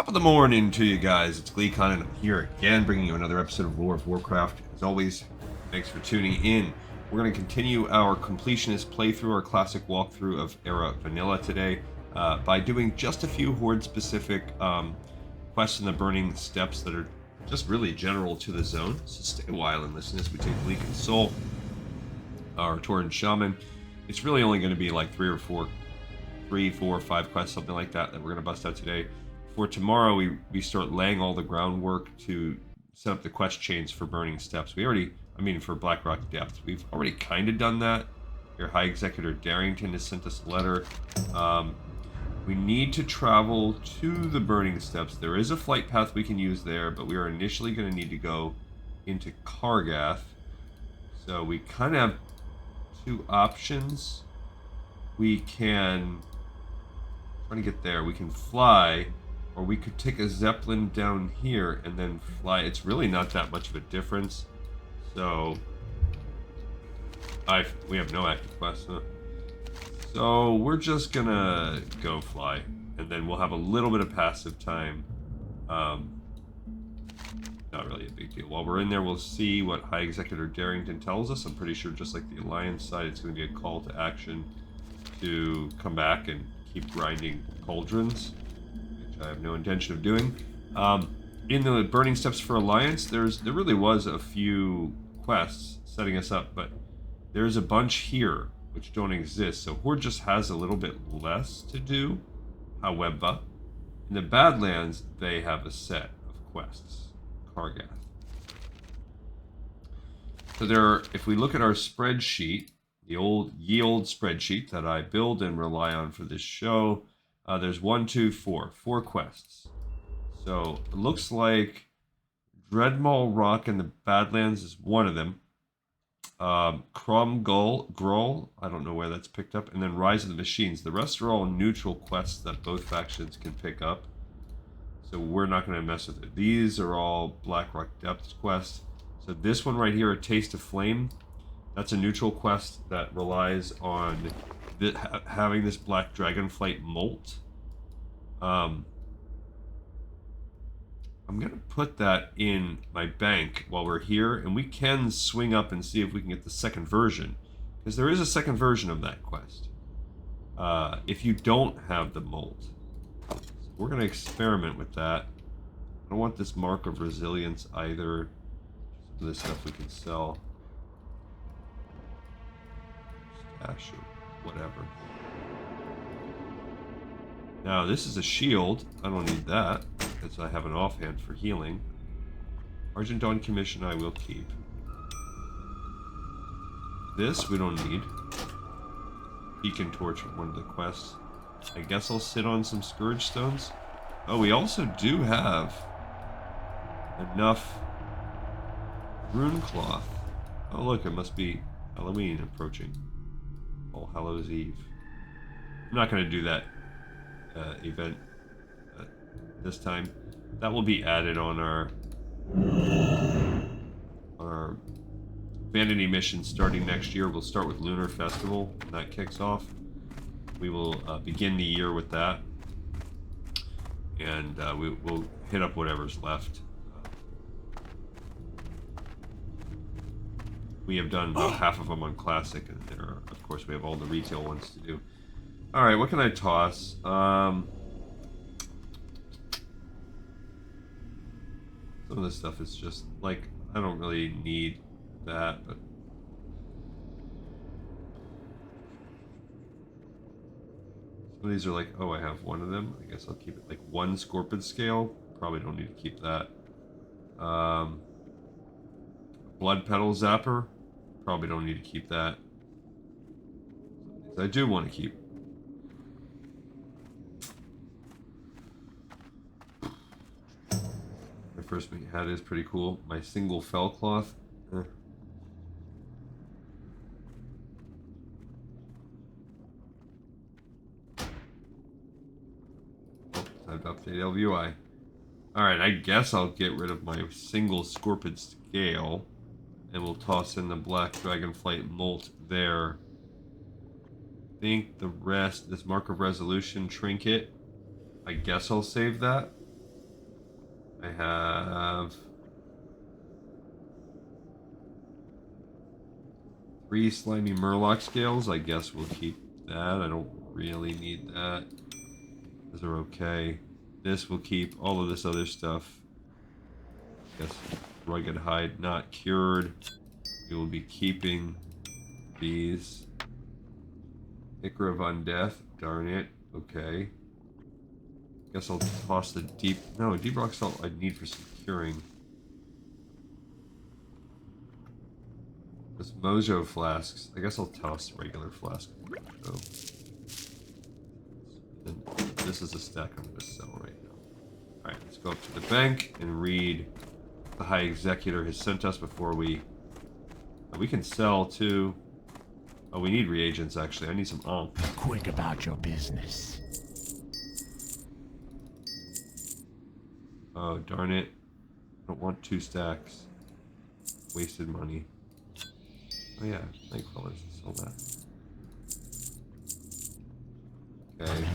Top of the morning to you guys. It's GleeCon and I'm here again bringing you another episode of Lore of Warcraft. As always, thanks for tuning in. We're going to continue our completionist playthrough, our classic walkthrough of Era Vanilla today by doing just a few Horde-specific quests in the Burning Steppes that are just really general to the zone. So stay a while and listen as we take Bleak and Soul, our Tauren Shaman. It's really only going to be like three, four, 5 quests, something like that we're going to bust out today. For tomorrow, we start laying all the groundwork to set up the quest chains for Burning Steppes. For Blackrock Depths, we've already kind of done that. Your High Executor Darrington has sent us a letter. We need to travel to the Burning Steppes. There is a flight path we can use there, but we are initially going to need to go into Kargath. So we kind of have 2 options. We can try to get there. We can fly, or we could take a Zeppelin down here and then fly. It's really not that much of a difference. So we have no active quests, huh? So we're just gonna go fly, and then we'll have a little bit of passive time. Not really a big deal. While we're in there, we'll see what High Executor Darrington tells us. I'm pretty sure, just like the Alliance side, it's going to be a call to action to come back and keep grinding cauldrons, which I have no intention of doing. In the Burning Steppes for Alliance, there really was a few quests setting us up, but there's a bunch here which don't exist, so Horde just has a little bit less to do. However, in the Badlands, they have a set of quests. Kargath. So if we look at our spreadsheet, the ye old spreadsheet that I build and rely on for this show, there's 4 quests. So it looks like Dreadmaul Rock in the Badlands is one of them. Krom'Grul, I don't know where that's picked up, and then Rise of the Machines. The rest are all neutral quests that both factions can pick up, so we're not going to mess with it. These are all Blackrock Depths quests. So this one right here, A Taste of Flame, that's a neutral quest that relies on having this black dragonflight molt. I'm going to put that in my bank while we're here, and we can swing up and see if we can get the second version, because there is a second version of that quest if you don't have the molt. So we're going to experiment with that. I don't want this Mark of Resilience either. Some of this stuff we can sell. Stash or whatever. Now, this is a shield. I don't need that, because I have an offhand for healing. Argent Dawn Commission I will keep. This we don't need. Beacon Torch from one of the quests. I guess I'll sit on some Scourge Stones. Oh, we also do have enough Rune Cloth. Oh look, it must be Halloween approaching. All Hallows Eve. I'm not going to do that event this time. That will be added on our vanity mission starting next year. We'll start with Lunar Festival when that kicks off. We will begin the year with that, and we'll hit up whatever's left. We have done about half of them on Classic, and there, of course, we have all the retail ones to do. Alright, what can I toss? Some of this stuff is just, like, I don't really need that, but... Some of these are like, oh, I have one of them. I guess I'll keep it. Like, 1 Scorpid Scale. Probably don't need to keep that. Blood Petal Zapper. Probably don't need to keep that. I do want to keep. My first hat is pretty cool. My single fell cloth. Oh, time to update LVUI. Alright, I guess I'll get rid of my single Scorpid Scale, and we'll toss in the Black Dragonflight Molt there. I think the rest, this Mark of Resolution Trinket, I guess I'll save that. I have 3 slimy murloc scales. I guess we'll keep that. I don't really need that. Those are okay. This will keep. All of this other stuff. I guess rugged hide not cured. We will be keeping these. Ichor of Undeath. Darn it. Okay. Guess I'll toss the deep... No, deep rock salt I need for securing. This Mojo flasks. I guess I'll toss regular flask. So. And this is a stack I'm going to sell right now. Alright, let's go up to the bank and read what the High Executor has sent us before we... We can sell too. Oh, we need reagents actually. I need some Be quick about your business. Oh, darn it. I don't want 2 stacks. Wasted money. Oh yeah, Nightcrawlers, sell that. Okay,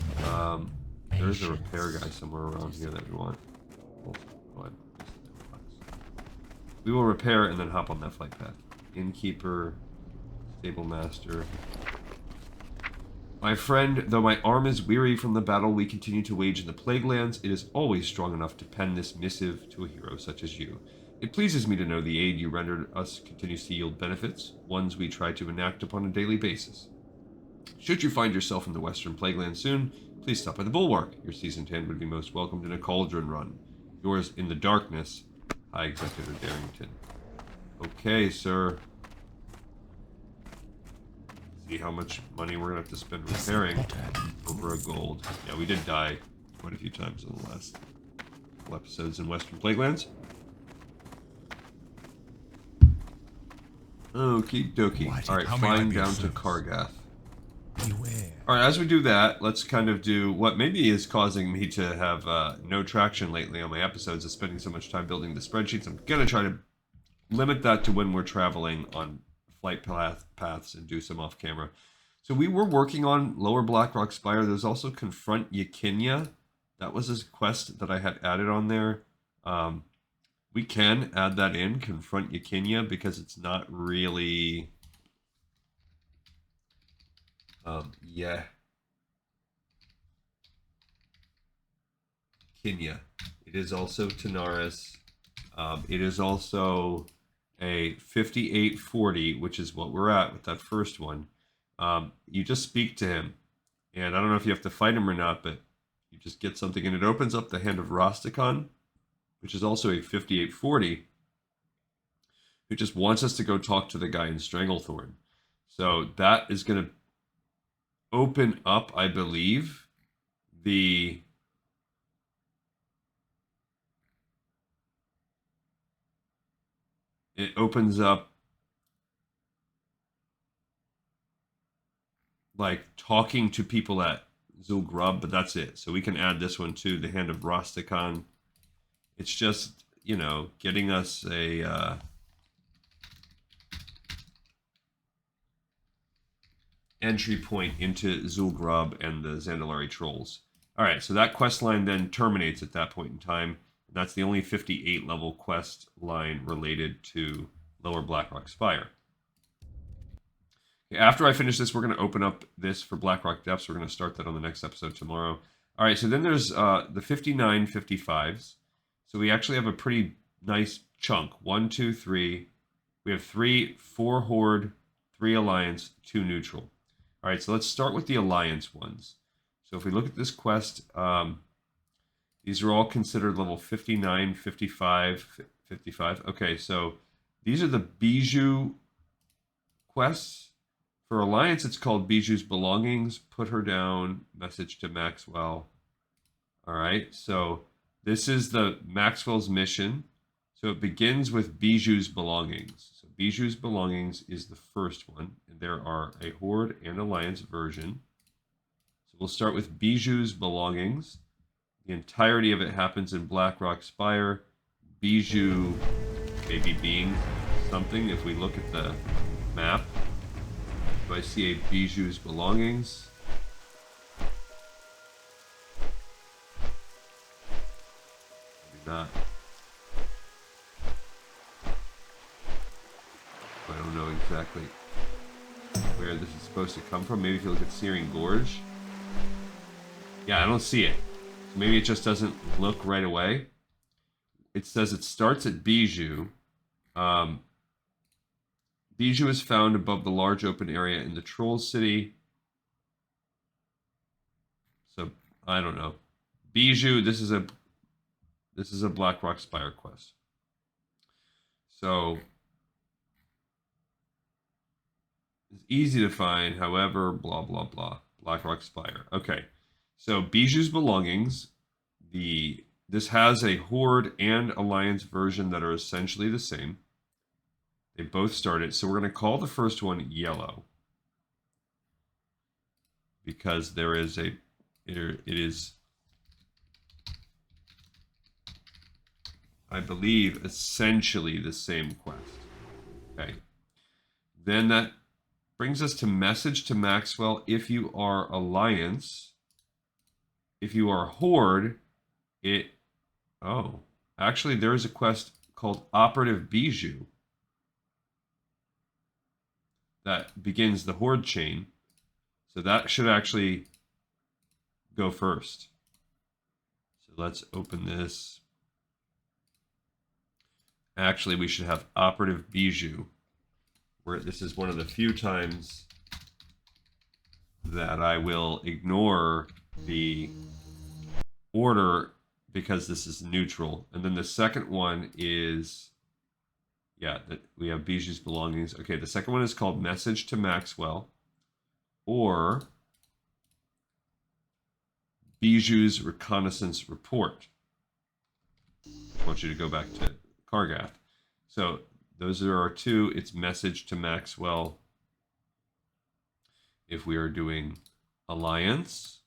there's a repair guy somewhere around here that we want. Oh, go ahead. We will repair and then hop on that flight path. Innkeeper, Stable Master. My friend, though my arm is weary from the battle we continue to wage in the Plaguelands, it is always strong enough to pen this missive to a hero such as you. It pleases me to know the aid you rendered us continues to yield benefits, ones we try to enact upon a daily basis. Should you find yourself in the Western Plaguelands soon, please stop by the Bulwark. Your seasoned hand would be most welcomed in a cauldron run. Yours in the darkness, High Executor Darrington. Okay, sir. See how much money we're gonna have to spend repairing. Over a gold. Yeah, we did die quite a few times in the last couple episodes in Western Plaguelands. Okie dokie. Alright, flying down to Kargath. Alright, as we do that, let's kind of do what maybe is causing me to have no traction lately on my episodes is spending so much time building the spreadsheets. I'm gonna try to limit that to when we're traveling on flight paths and do some off camera. So we were working on Lower Blackrock Spire. There's also Confront Yakinya. That was a quest that I had added on there. We can add that in, Confront Yakinya, because it's not really... yeah. Yakinya. It is also Tanaris. It is also a 5840, which is what we're at with that first one. You just speak to him, and I don't know if you have to fight him or not, but you just get something, and it opens up the Hand of Rastakhan, which is also a 5840, who just wants us to go talk to the guy in Stranglethorn. So that is going to open up, I believe, the... It opens up like talking to people at Zul'Grub, but that's it. So we can add this one too, the Hand of Rastakhan. It's just, you know, getting us a entry point into Zul'Grub and the Zandalari Trolls. Alright, so that quest line then terminates at that point in time. That's the only 58 level quest line related to Lower Blackrock Spire. Okay, after I finish this, we're going to open up this for Blackrock Depths. We're going to start that on the next episode tomorrow. All right, so then there's the 59 55s. So we actually have a pretty nice chunk. 1, 2, 3. We have 4 Horde, 3 Alliance, 2 Neutral. All right, so let's start with the Alliance ones. So if we look at this quest... these are all considered level 59, 55, 55. Okay, so these are the Bijou quests. For Alliance, it's called Bijou's Belongings. Put her down. Message to Maxwell. All right, so this is the Maxwell's mission. So it begins with Bijou's Belongings. So Bijou's Belongings is the first one. And there are a Horde and Alliance version. So we'll start with Bijou's Belongings. The entirety of it happens in Blackrock Spire. Bijou maybe being something. If we look at the map, do I see a Bijou's Belongings? Maybe not. I don't know exactly where this is supposed to come from. Maybe if you look at Searing Gorge. Yeah, I don't see it. So maybe it just doesn't look right away. It says it starts at Bijou. Bijou is found above the large open area in the Troll City. So I don't know. Bijou. This is a Blackrock Spire quest. So it's easy to find. However, blah blah blah. Blackrock Spire. Okay. So Bijou's belongings. This has a Horde and Alliance version that are essentially the same. They both started. So we're going to call the first one Yellow. Because there is it is, I believe, essentially the same quest. Okay. Then that brings us to Message to Maxwell. If you are Alliance, if you are Horde, actually there is a quest called Operative Bijou that begins the Horde chain. So that should actually go first. So let's open this. Actually, we should have Operative Bijou, where this is one of the few times that I will ignore the order because this is neutral. And then the second one is, that we have Bijou's belongings. Okay, the second one is called Message to Maxwell, or Bijou's Reconnaissance Report. I want you to go back to Kargath. So those are our two. It's Message to Maxwell if we are doing Alliance.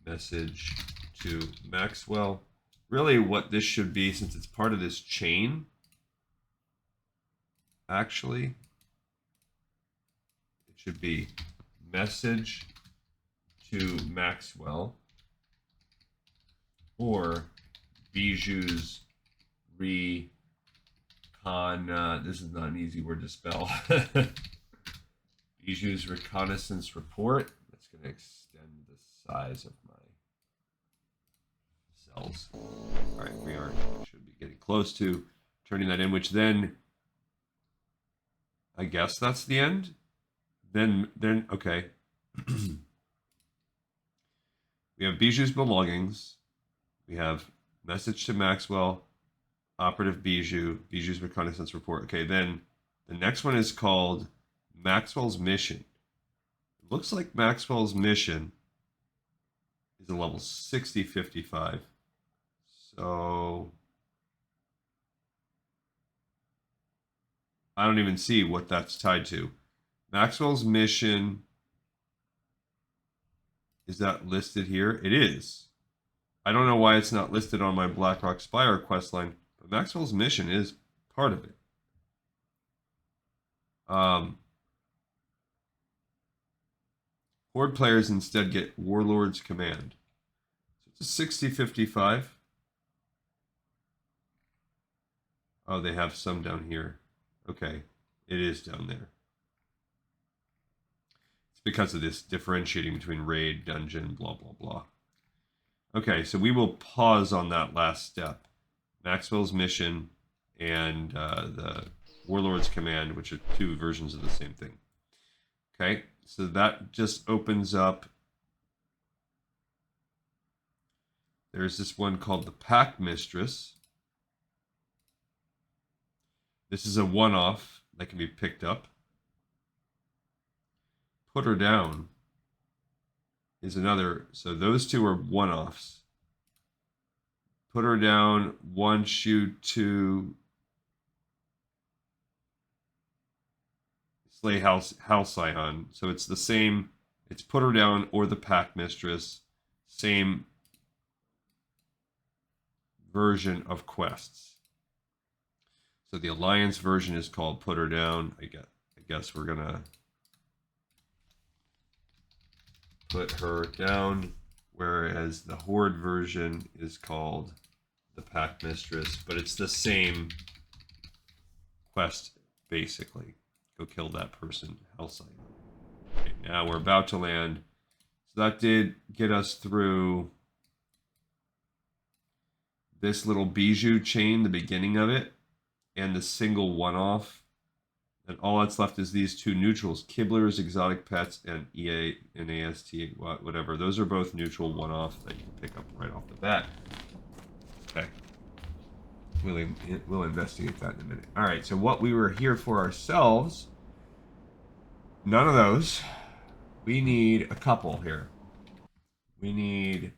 Message to Maxwell. Really what this should be, since it's part of this chain, actually, it should be Message to Maxwell, or Bijou's this is not an easy word to spell. Bijou's Reconnaissance Report. That's going to extend the size of my cells. All right, we should be getting close to turning that in, which then, I guess that's the end. Then okay. We have Bijou's belongings. We have Message to Maxwell, Operative Bijou, Bijou's Reconnaissance Report. Okay, then the next one is called Maxwell's Mission. It looks like Maxwell's Mission is a level 60-55. So I don't even see what that's tied to. Maxwell's Mission, is that listed here? It is. I don't know why it's not listed on my Blackrock Spire questline, but Maxwell's Mission is part of it. Horde players instead get Warlord's Command. So it's a 60-55. Oh, they have some down here. Okay, it is down there. It's because of this differentiating between raid, dungeon, blah, blah, blah. Okay, so we will pause on that last step. Maxwell's Mission and the Warlord's Command, which are two versions of the same thing. Okay, so that just opens up. There's this one called the Pack Mistress. This is a one-off that can be picked up. Put Her Down is another. So those two are one-offs. Put Her Down wants you to slay Halcyon. So it's the same. It's Put Her Down or the Pack Mistress. Same version of quests. So the Alliance version is called Put Her Down. I guess we're gonna Put Her Down, whereas the Horde version is called the Pack Mistress, but it's the same quest, basically. Go kill that person. Hellsign. Okay, now we're about to land. So that did get us through this little bijou chain, the beginning of it, and the single one-off. And all that's left is these two neutrals, Kibblers, Exotic Pets, and EA and AST, whatever. Those are both neutral one-off that you can pick up right off the bat. Okay. We'll investigate that in a minute. All right, so what we were here for ourselves, none of those. We need a couple here. We need...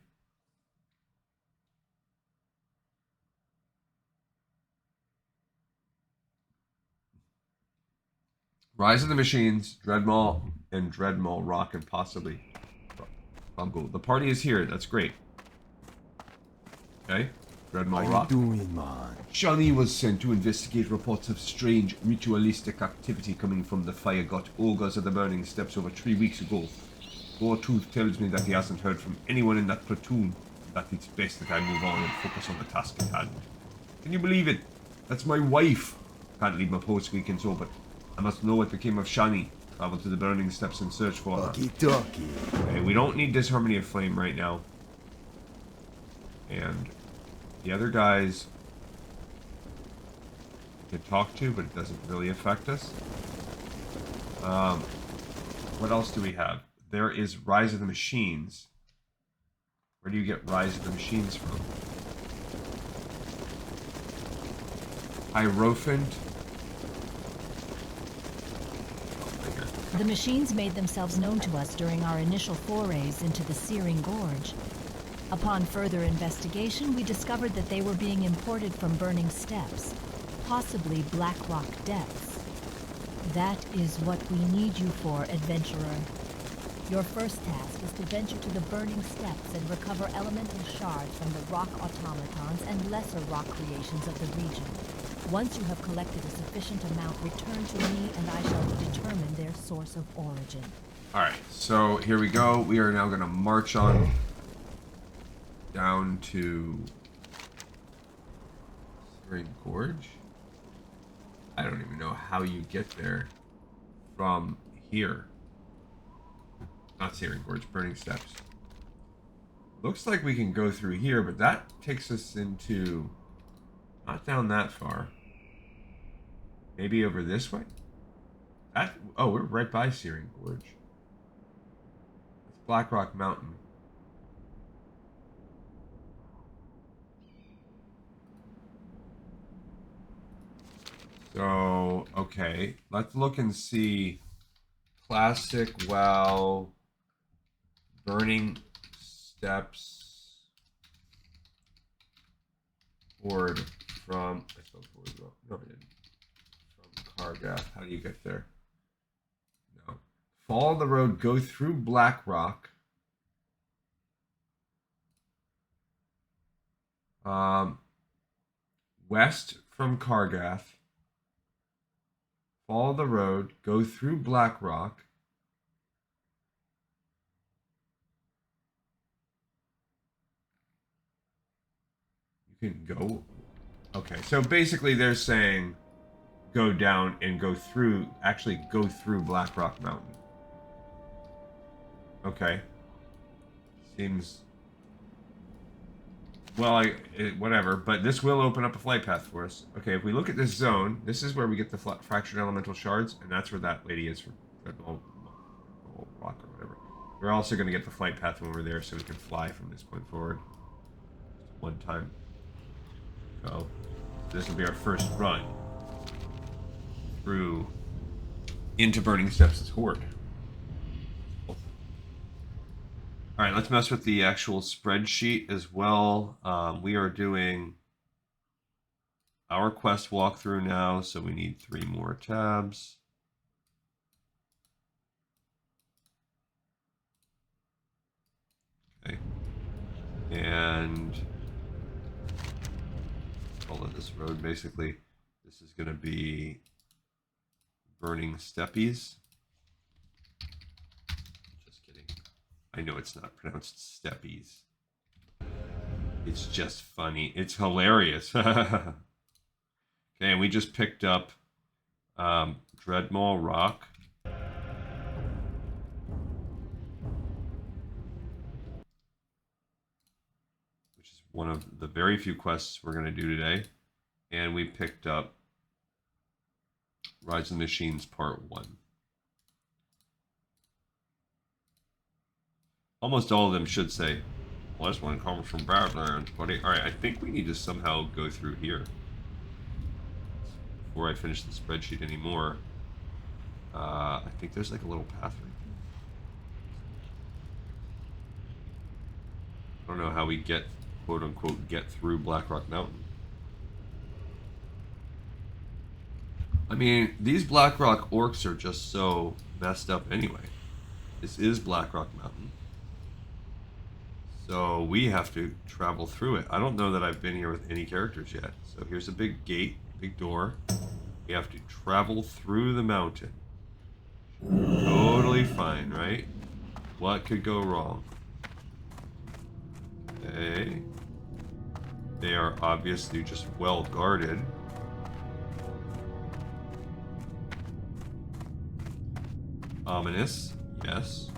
Rise of the Machines, Dreadmaul, and Dreadmaul Rock, and possibly Krom'Grul. The party is here. That's great. Okay. Dreadmaul Rock. What are you doing, man? Shani was sent to investigate reports of strange ritualistic activity coming from the fire god ogres of the Burning Steps over 3 weeks ago. Goretooth tells me that he hasn't heard from anyone in that platoon, that it's best that I move on and focus on the task at hand. Can you believe it? That's my wife. Can't leave my post squeaking so, but I must know what became of Shani. Travel to the Burning Steps and search for her. Okay, we don't need Disharmony of Flame right now. And the other guys we can talk to, but it doesn't really affect us. What else do we have? There is Rise of the Machines. Where do you get Rise of the Machines from? Hierophant. The machines made themselves known to us during our initial forays into the Searing Gorge. Upon further investigation, we discovered that they were being imported from Burning Steps, possibly Black Rock Depths. That is what we need you for, adventurer. Your first task is to venture to the Burning Steps and recover elemental shards from the rock automatons and lesser rock creations of the region. Once you have collected a sufficient amount, return to me and I shall determine their source of origin. Alright, so here we go. We are now going to march on down to Searing Gorge. I don't even know how you get there from here. Not Searing Gorge, Burning Steps. Looks like we can go through here, but that takes us into... not down that far. Maybe over this way? That, oh, we're right by Searing Gorge. That's Blackrock Mountain. So, okay. Let's look and see. Classic WoW. Burning Steps. Horde from... I spelled Horde wrong. No, I didn't. From Kargath. How do you get there? No. Follow the road. Go through Blackrock. West from Kargath. Follow the road. Go through Blackrock. You can go... Okay, so basically they're saying go down and go through... Actually, go through Blackrock Mountain. Okay. Seems... Well, whatever, but this will open up a flight path for us. Okay, if we look at this zone, this is where we get the fractured elemental shards, and that's where that lady is for Dreadmaul Rock or whatever. We're also going to get the flight path when we're there, so we can fly from this point forward. Just one time. So, this will be our first run through into Burning Steps' Horde. Alright, let's mess with the actual spreadsheet as well. We are doing our quest walkthrough now, so we need 3 more tabs. Okay. And follow this road, basically. This is going to be Burning Steppies. I know it's not pronounced steppies. It's just funny. It's hilarious. Okay, and we just picked up Dreadmaul Rock. Which is one of the very few quests we're going to do today. And we picked up Rise of the Machines Part 1. Almost all of them should say, well, this one comes from Badlands, buddy. Alright, I think we need to somehow go through here. Before I finish the spreadsheet anymore. I think there's like a little path right there. I don't know how we get, quote unquote, get through Blackrock Mountain. I mean, these Blackrock orcs are just so messed up anyway. This is Blackrock Mountain. So we have to travel through it. I don't know that I've been here with any characters yet. So here's a big gate, big door. We have to travel through the mountain. Totally fine, right? What could go wrong? Okay. They are obviously just well guarded. Ominous, yes.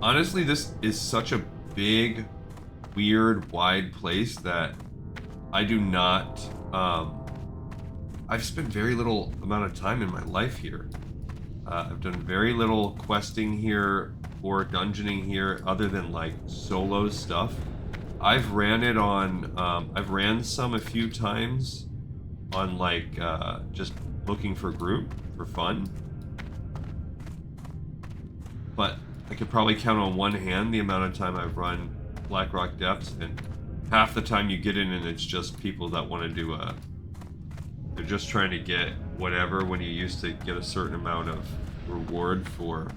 Honestly, this is such a big, weird, wide place that I do not, I've spent very little amount of time in my life here. I've done very little questing here or dungeoning here other than like solo stuff. I've ran it on, I've ran some a few times on like, just looking for group for fun. But I could probably count on one hand the amount of time I've run Blackrock Depths, and half the time you get in and it's just people that want to do a... They're just trying to get whatever when you used to get a certain amount of reward for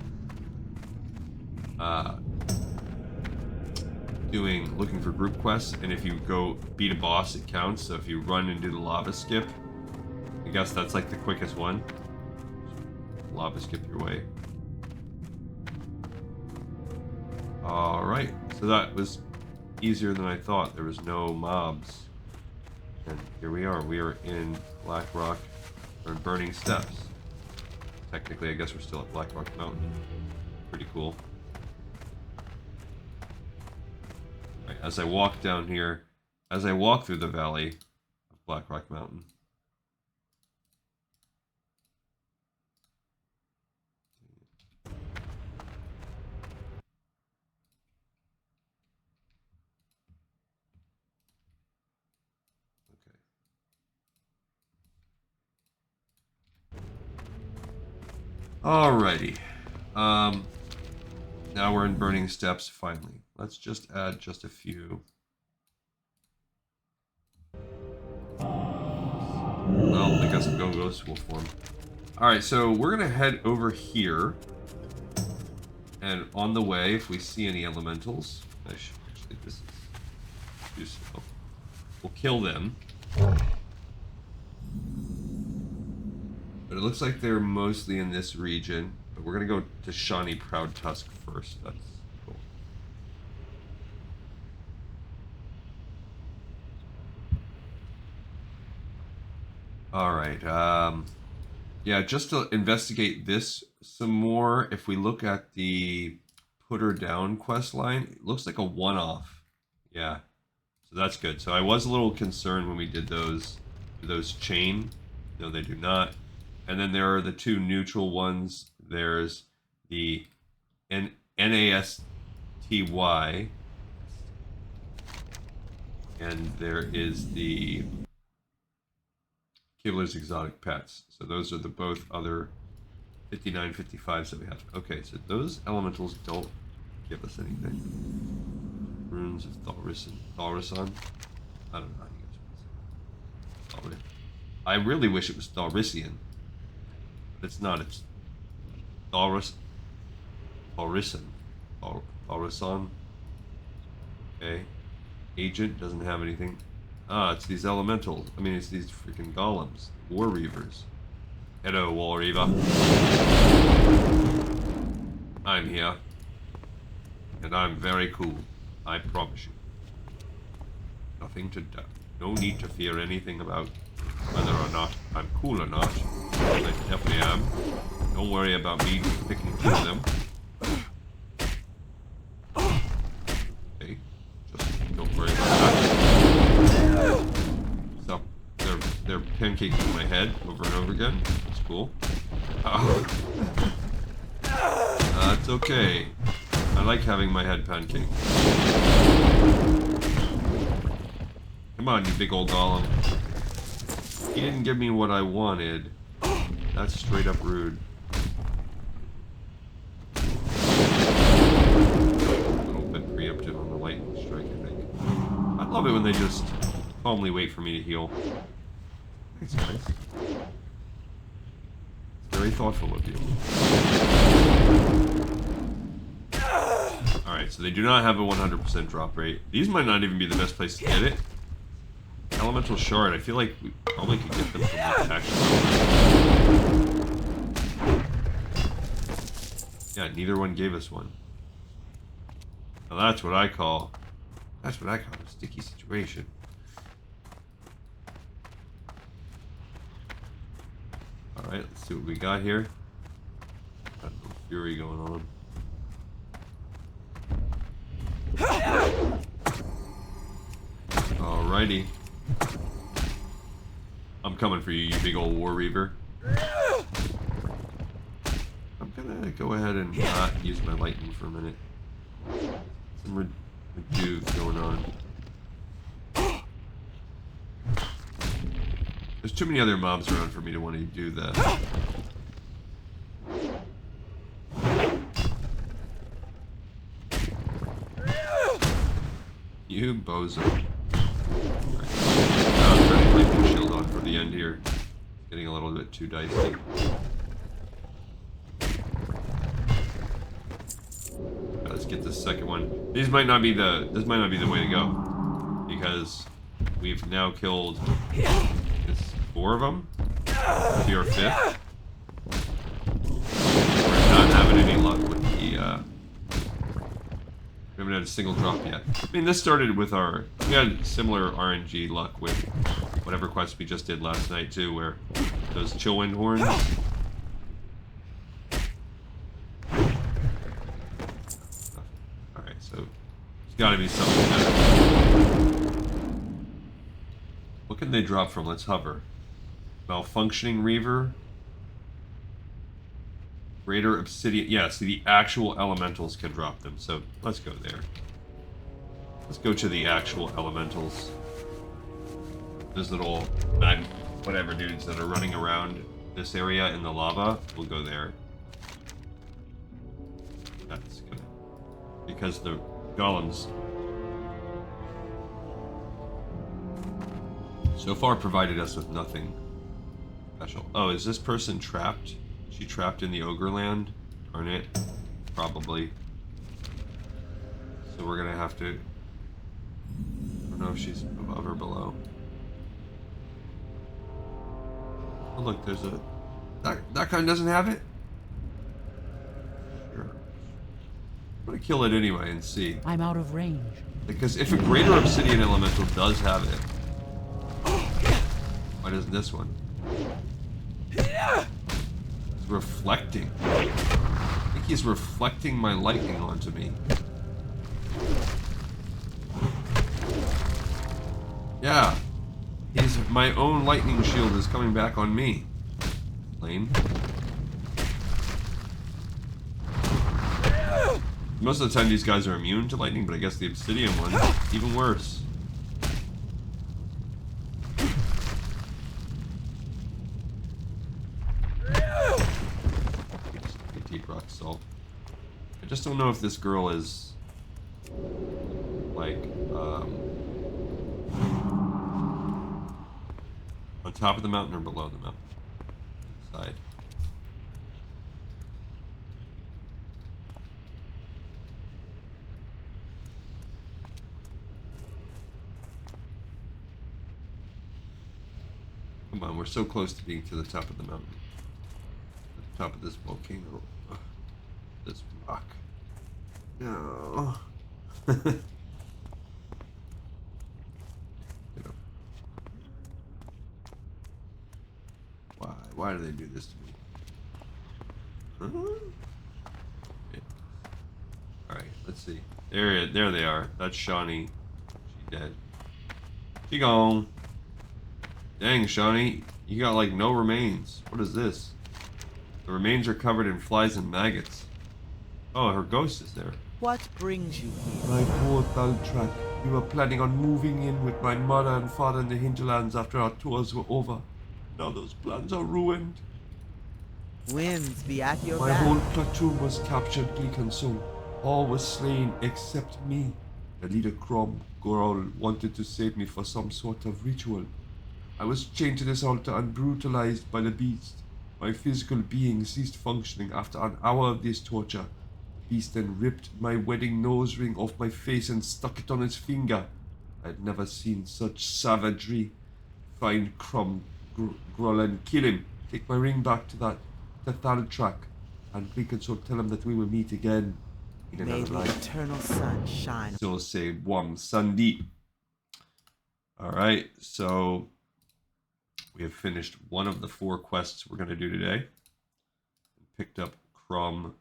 looking for group quests, and if you go beat a boss it counts, so if you run and do the lava skip, I guess that's like the quickest one. Lava skip your way. Alright, so that was easier than I thought. There was no mobs. And here we are. We are in Blackrock, or in Burning Steps. Technically, I guess we're still at Blackrock Mountain. Pretty cool. Right, as I walk down here, as I walk through the valley of Blackrock Mountain, alrighty. Now we're in Burning Steps, finally. Let's just add just a few. Well, I guess I'm going to go to school form. Alright, so we're going to head over here. And on the way, if we see any elementals, actually, this is useful. We'll kill them. But it looks like they're mostly in this region. But we're going to go to Shawnee Proud Tusk first. That's cool. Alright, yeah, just to investigate this some more, if we look at the Put Her Down quest line, it looks like a one-off. Yeah, so that's good. So I was a little concerned when we did those chain. No, they do not. And then there are the two neutral ones. There's the NASTY, and there is the Kibler's Exotic Pets. So those are the both other 59, 55s that we have. Okay, so those elementals don't give us anything. Runes of Thalrisan. I don't know how you guys pronounce it. I really wish it was Thalrisian. But it's not. It's Thalrisan. Okay. Agent doesn't have anything. Ah, it's these elementals. I mean, it's these freaking golems. War Reavers. Hello, War Reaver. I'm here. And I'm very cool. I promise you. Nothing to doubt. No need to fear anything about whether or not I'm cool or not. I definitely am. Don't worry about me picking two of them. Okay, just don't worry about that. So they're pancaking my head over and over again. That's cool. That's okay. I like having my head pancaked. Come on, you big old golem. He didn't give me what I wanted. That's straight up rude. A little bit preemptive on the lightning strike, I think. I love it when they just calmly wait for me to heal. Thanks, guys. Very thoughtful of you. Alright, so they do not have a 100% drop rate. These might not even be the best place to get it. Elemental Shard, I feel like we probably could get them from the actual. Yeah, neither one gave us one. Now that's what I call a sticky situation. Alright, let's see what we got here. Got no fury going on. Alrighty. I'm coming for you, you big old War Reaver. I'm gonna go ahead and not use my lightning for a minute. Some rejuve going on. There's too many other mobs around for me to want to do that. You bozo. Right. Now I'm trying to lightning shield on for the end here. Getting a little bit too dicey. Let's get this second one. This might not be the way to go, because we've now killed 4 of them. This be our 5th. We're not having any luck with the. We haven't had a single drop yet. I mean, this started with we had similar RNG luck with whatever quest we just did last night too, where those Chillwind horns. Alright, so there's gotta be something better. What can they drop from? Let's hover. Malfunctioning Reaver. Greater Obsidian. Yeah, see, the actual elementals can drop them, so let's go there. Let's go to the actual elementals. Those little whatever dudes that are running around this area in the lava. We'll go there. That's good. Because the golems so far provided us with nothing special. Oh, is this person trapped? She trapped in the Ogre Land? Darn it. Probably. So we're gonna have to... I don't know if she's above or below. Oh look, there's a... That kind doesn't have it? Sure. I'm gonna kill it anyway and see. I'm out of range. Because if a Greater Obsidian Elemental does have it, why doesn't this one? Reflecting. I think he's reflecting my lightning onto me. Yeah. My own lightning shield is coming back on me. Lame. Most of the time these guys are immune to lightning, but I guess the obsidian one, even worse. Rock salt. I just don't know if this girl is like on top of the mountain or below the mountain. Side. Come on, we're so close to being to the top of the mountain. The top of this volcano. This rock. No. Get up. Why do they do this to me? Huh? Okay. Alright, let's see. There they are. That's Shawnee. She dead. She gone. Dang, Shawnee. You got like no remains. What is this? The remains are covered in flies and maggots. Oh, her ghost is there. What brings you here? My poor Thaltrak. We were planning on moving in with my mother and father in the hinterlands after our tours were over. Now those plans are ruined. Winds be at your My back. whole platoon was captured, Gleekansul. All was slain except me. The leader Krom'Grul wanted to save me for some sort of ritual. I was chained to this altar and brutalized by the beast. My physical being ceased functioning after an hour of this torture. The beast then ripped my wedding nose ring off my face and stuck it on its finger. I had never seen such savagery. Find Krom'Grul and kill him. Take my ring back to Thaltrak, and we can so tell him that we will meet again in May another the life. eternal sun shine. So say Wam Sandeep. Alright, so we have finished one of the 4 quests we're going to do today. Picked up Krom'Grul.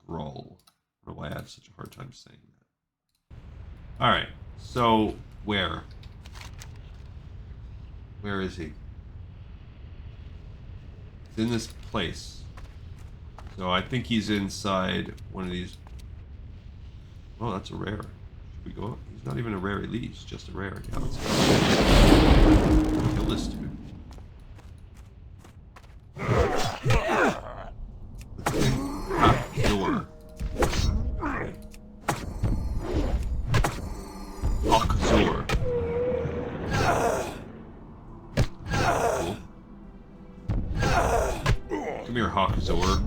I don't know why I have such a hard time saying that. Alright, so where? Where is he? He's in this place. So I think he's inside one of these. Oh, that's a rare. Should we go up? He's not even a rare elite, he's just a rare. Yeah, let's go. Kill this dude. Door. Hawkazor. Cool. Come here, Hawkazor.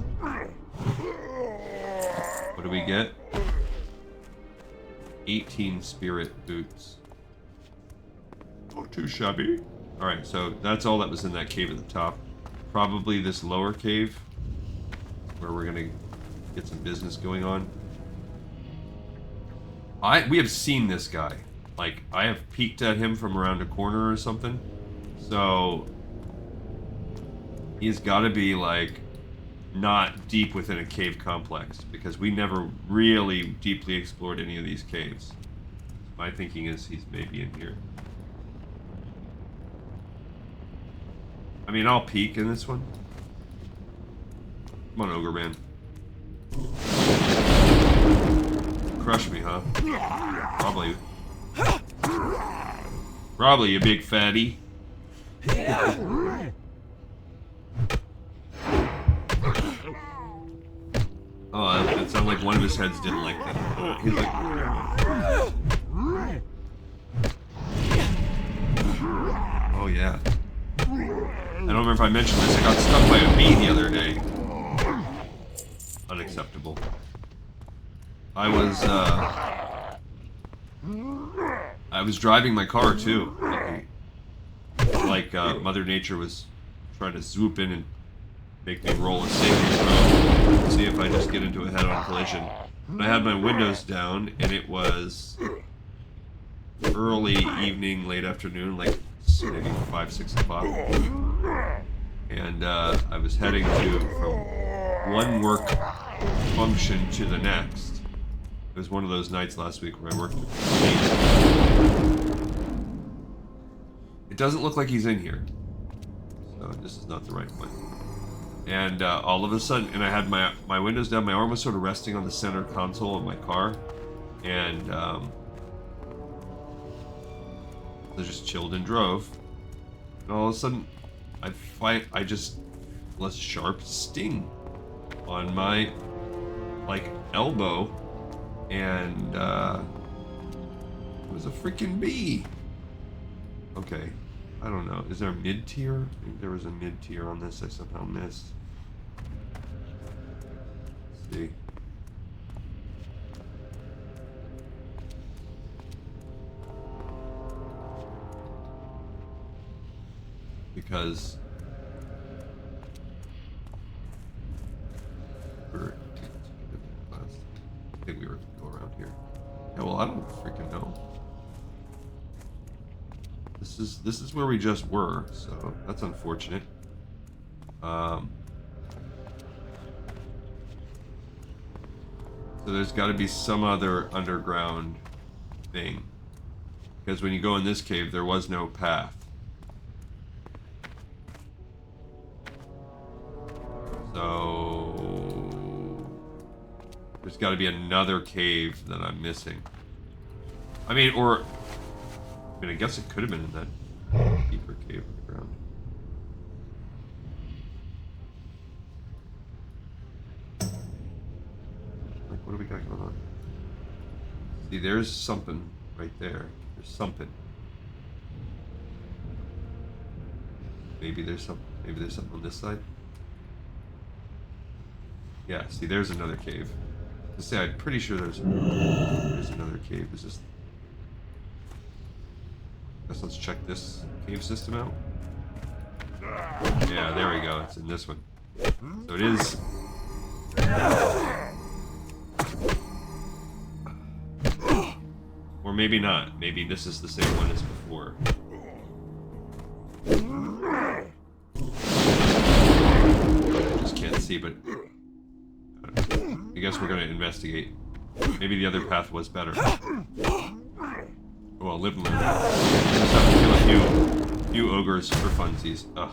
What do we get? 18 spirit boots. Not too shabby. Alright, so that's all that was in that cave at the top. Probably this lower cave, where we're gonna get some business going on. We have seen this guy. Like, I have peeked at him from around a corner or something. So he's gotta be like not deep within a cave complex, because we never really deeply explored any of these caves. My thinking is he's maybe in here. I mean, I'll peek in this one. Come on, Ogre Man. Crush me, huh? Probably. Probably, you big fatty. Oh, it sounded like one of his heads didn't like that. He's like... Oh, yeah. I don't remember if I mentioned this. I got stung by a bee the other day. Unacceptable. I was driving my car too. Like Mother Nature was trying to swoop in and make me roll a safety throw to see if I just get into a head-on collision. And I had my windows down, and it was early evening, late afternoon, like maybe 5, 6 o'clock. And I was heading from one work function to the next. It was one of those nights last week where I worked with It doesn't look like he's in here. So this is not the right one. And all of a sudden, and I had my windows down, my arm was sort of resting on the center console of my car. And I just chilled and drove. And all of a sudden, I just felt a sharp sting on my, like, elbow. And it was a freaking bee. Okay, I don't know. Is there a mid-tier? Maybe there was a mid-tier on this I somehow missed. Let's see. Because I think we were to go around here. Yeah, well, I don't freaking know. This is where we just were, so that's unfortunate. So there's got to be some other underground thing. Because when you go in this cave, there was no path. So there's got to be another cave that I'm missing. I mean, I guess it could have been in that deeper cave underground. Like, what do we got going on? See, there's something right there. There's something. Maybe there's something on this side. Yeah, see, there's another cave. To say, I'm pretty sure there's another cave. Is this? Guess let's check this cave system out. Yeah, there we go. It's in this one. So it is. Or maybe not. Maybe this is the same one as before. I just can't see, but I guess we're gonna investigate. Maybe the other path was better. Well, live and learn. Just have to kill a few ogres for funsies. Ugh.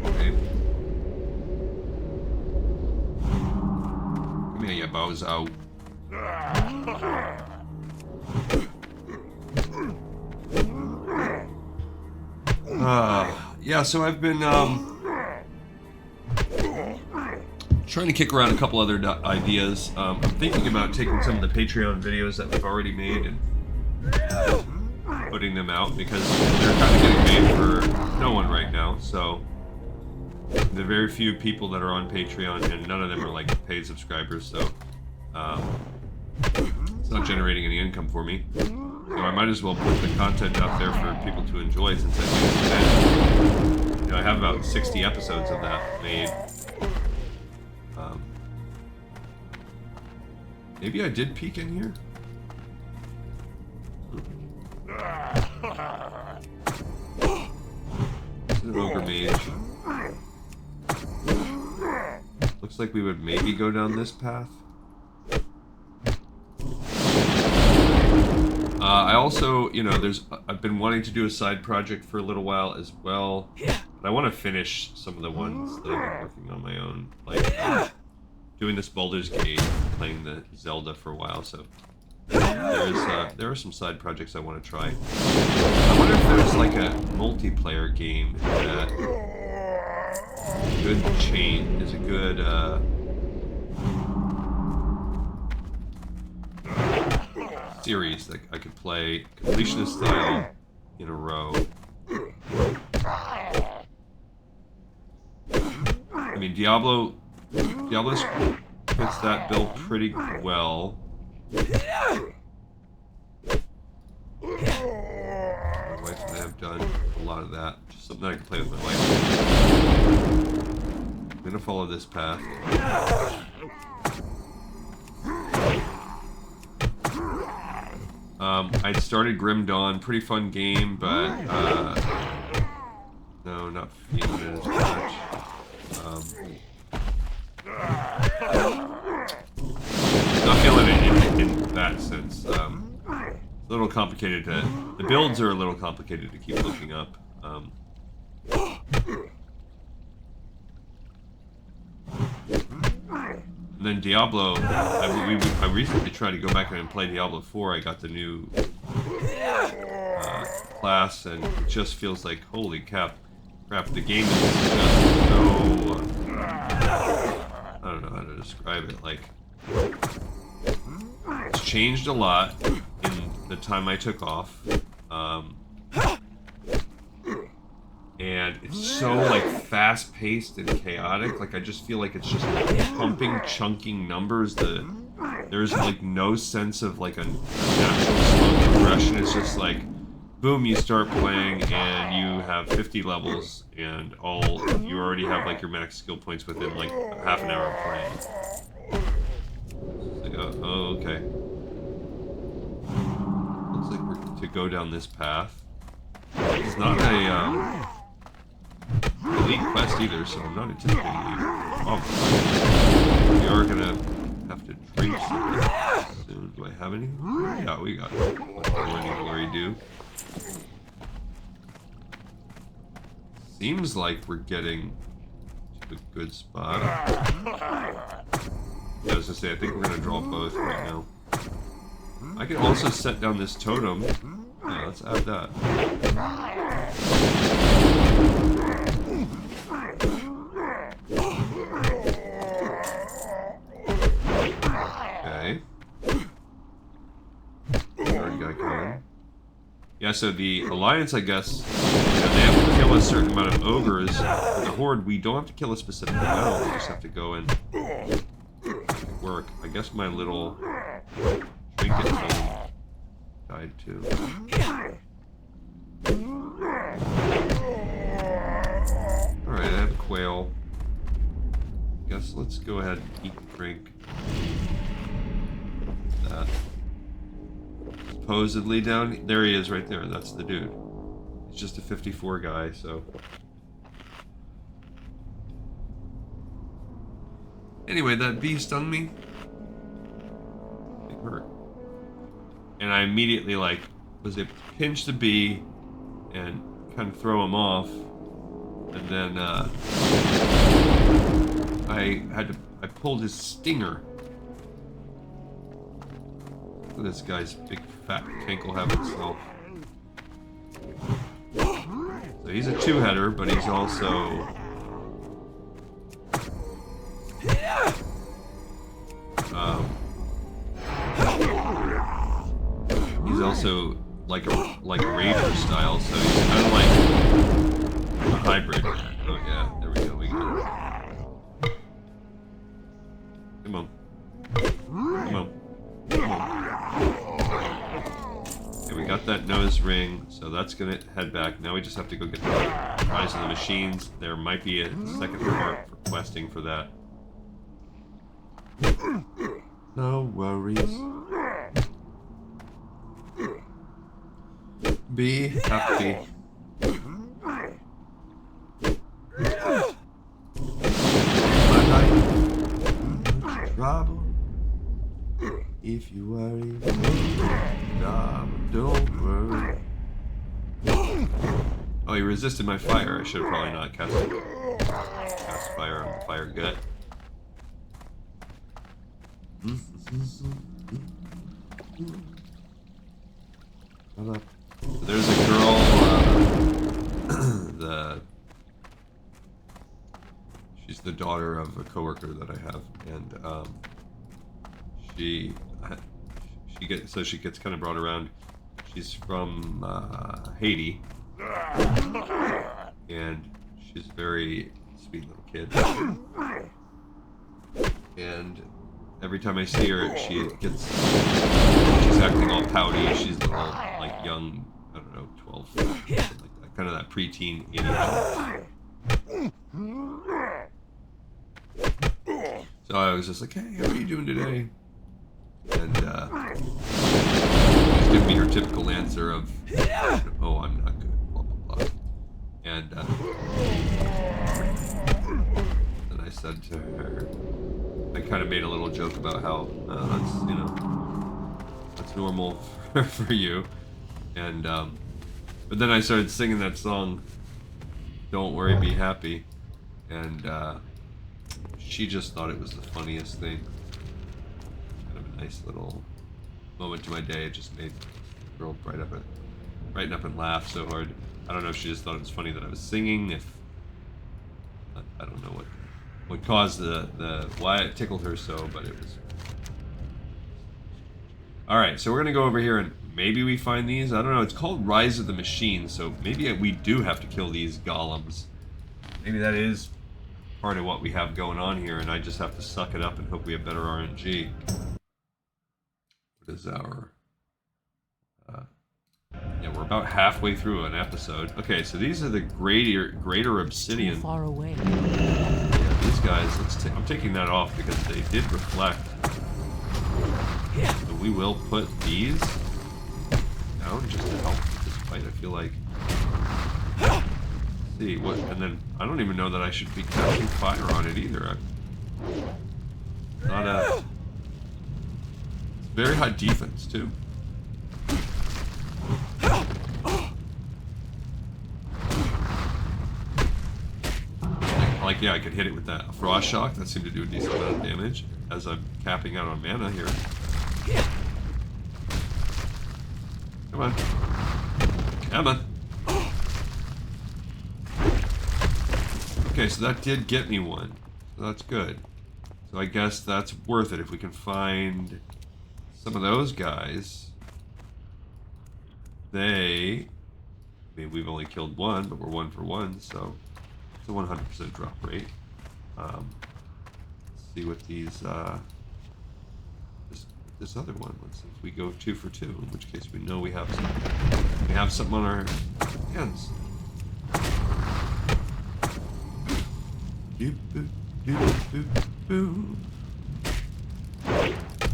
Okay. Come here, you bozo. Yeah, so I've been trying to kick around a couple other ideas. I'm thinking about taking some of the Patreon videos that we've already made and putting them out because they're kind of getting made for no one right now. So there are very few people that are on Patreon, and none of them are like paid subscribers. So it's not generating any income for me. So I might as well put the content out there for people to enjoy since I think I have about 60 episodes of that made. Maybe I did peek in here? It's an ogre mage. Looks like we would maybe go down this path. I also, I've been wanting to do a side project for a little while as well. But I want to finish some of the ones that I've been working on my own. Like, doing this Baldur's Gate, playing the Zelda for a while, so there are some side projects I want to try. I wonder if there's like a multiplayer game that is a good series that I could play completionist style in a row. I mean, Diablo fits that bill pretty well. My wife and I have done a lot of that. Just something I can play with my wife. I'm gonna follow this path. I'd started Grim Dawn, pretty fun game, but no, not feeling it as much. Not feeling it in that sense. It's a little complicated the builds are a little complicated to keep looking up. And then Diablo, I recently tried to go back and play Diablo 4. I got the new class, and it just feels like, holy crap, the game is just so... I don't know how to describe it. Like, it's changed a lot in the time I took off. And it's so like fast-paced and chaotic. Like I just feel like it's just pumping, chunking numbers. There's like no sense of like a natural slow progression. It's just like, boom, you start playing and you have 50 levels, and you already have like your max skill points within like half an hour of playing. It's like, oh, okay. Looks like we're to go down this path. It's not a elite quest either, so I'm not anticipating you. Oh, we are gonna have to drink something soon. Do I have any? Yeah, we got it. Glory do. Seems like we're getting to a good spot. Yeah, I was gonna say, I think we're gonna draw both right now. I can also set down this totem. Yeah, let's add that. Okay. Third guy coming. Yeah, so the Alliance, I guess, they have to kill a certain amount of ogres. For the Horde, we don't have to kill a specific battle, we just have to go and work. I guess my little trinket thing died too. Alright, I have a quail. Guess let's go ahead and eat and drink. That. Supposedly down... There he is right there. That's the dude. He's just a 54 guy, so... Anyway, that bee stung me. It hurt. And I immediately, like, was able to pinch the bee and kind of throw him off. And then, I pulled his stinger. Look at this guy's big fat tank will have himself. So he's a two-header, but he's also... he's also like a ranger style, so he's kind of like a hybrid. Oh yeah, there we go, we got it. Come on. Come on. Come on. Okay, we got that nose ring, so that's gonna head back. Now we just have to go get the Rise of the Machines. There might be a second part for questing for that. No worries. Be happy. My life, trouble. If you worry, don't worry. Oh, he resisted my fire. I should have probably not cast fire on the fire gut. There's a girl, she's the daughter of a coworker that I have, and she gets kind of brought around. She's from Haiti, and she's a very sweet little kid. And every time I see her, she's acting all pouty. She's all like young, I don't know, 12, something like that. Kind of that preteen age. So I was just like, hey, how are you doing today? And she's giving me her typical answer of, oh, I'm not good, blah, blah, blah. And then I said to her, I kind of made a little joke about how that's, you know, that's normal for you. And but then I started singing that song, Don't Worry, Be Happy. And she just thought it was the funniest thing. Kind of a nice little moment to my day. It just made the girl brighten up and laugh so hard. I don't know if she just thought it was funny that I was singing, if I don't know what caused why it tickled her so, but it was. Alright, so we're gonna go over here and maybe we find these. I don't know, it's called Rise of the Machines, so maybe we do have to kill these golems. Maybe that is part of what we have going on here, and I just have to suck it up and hope we have better RNG. What is our... yeah, we're about halfway through an episode. Okay, so these are the greater obsidian. Too far away. Yeah, these guys, I'm taking that off because they did reflect. So we will put these down just to help with this fight. I feel like. Let's see what, and then I don't even know that I should be casting fire on it either. Not a. It's very high defense too. Like, yeah, I could hit it with that frost shock. That seemed to do a decent amount of damage as I'm capping out on mana here. Come on. Come on. Okay, so that did get me one. So that's good. So I guess that's worth it if we can find some of those guys. I mean, we've only killed one, but we're 1 for 1, so it's a 100% drop rate. Let's see what these, this other one. Let's see if we go 2 for 2, in which case we know we have something on our hands.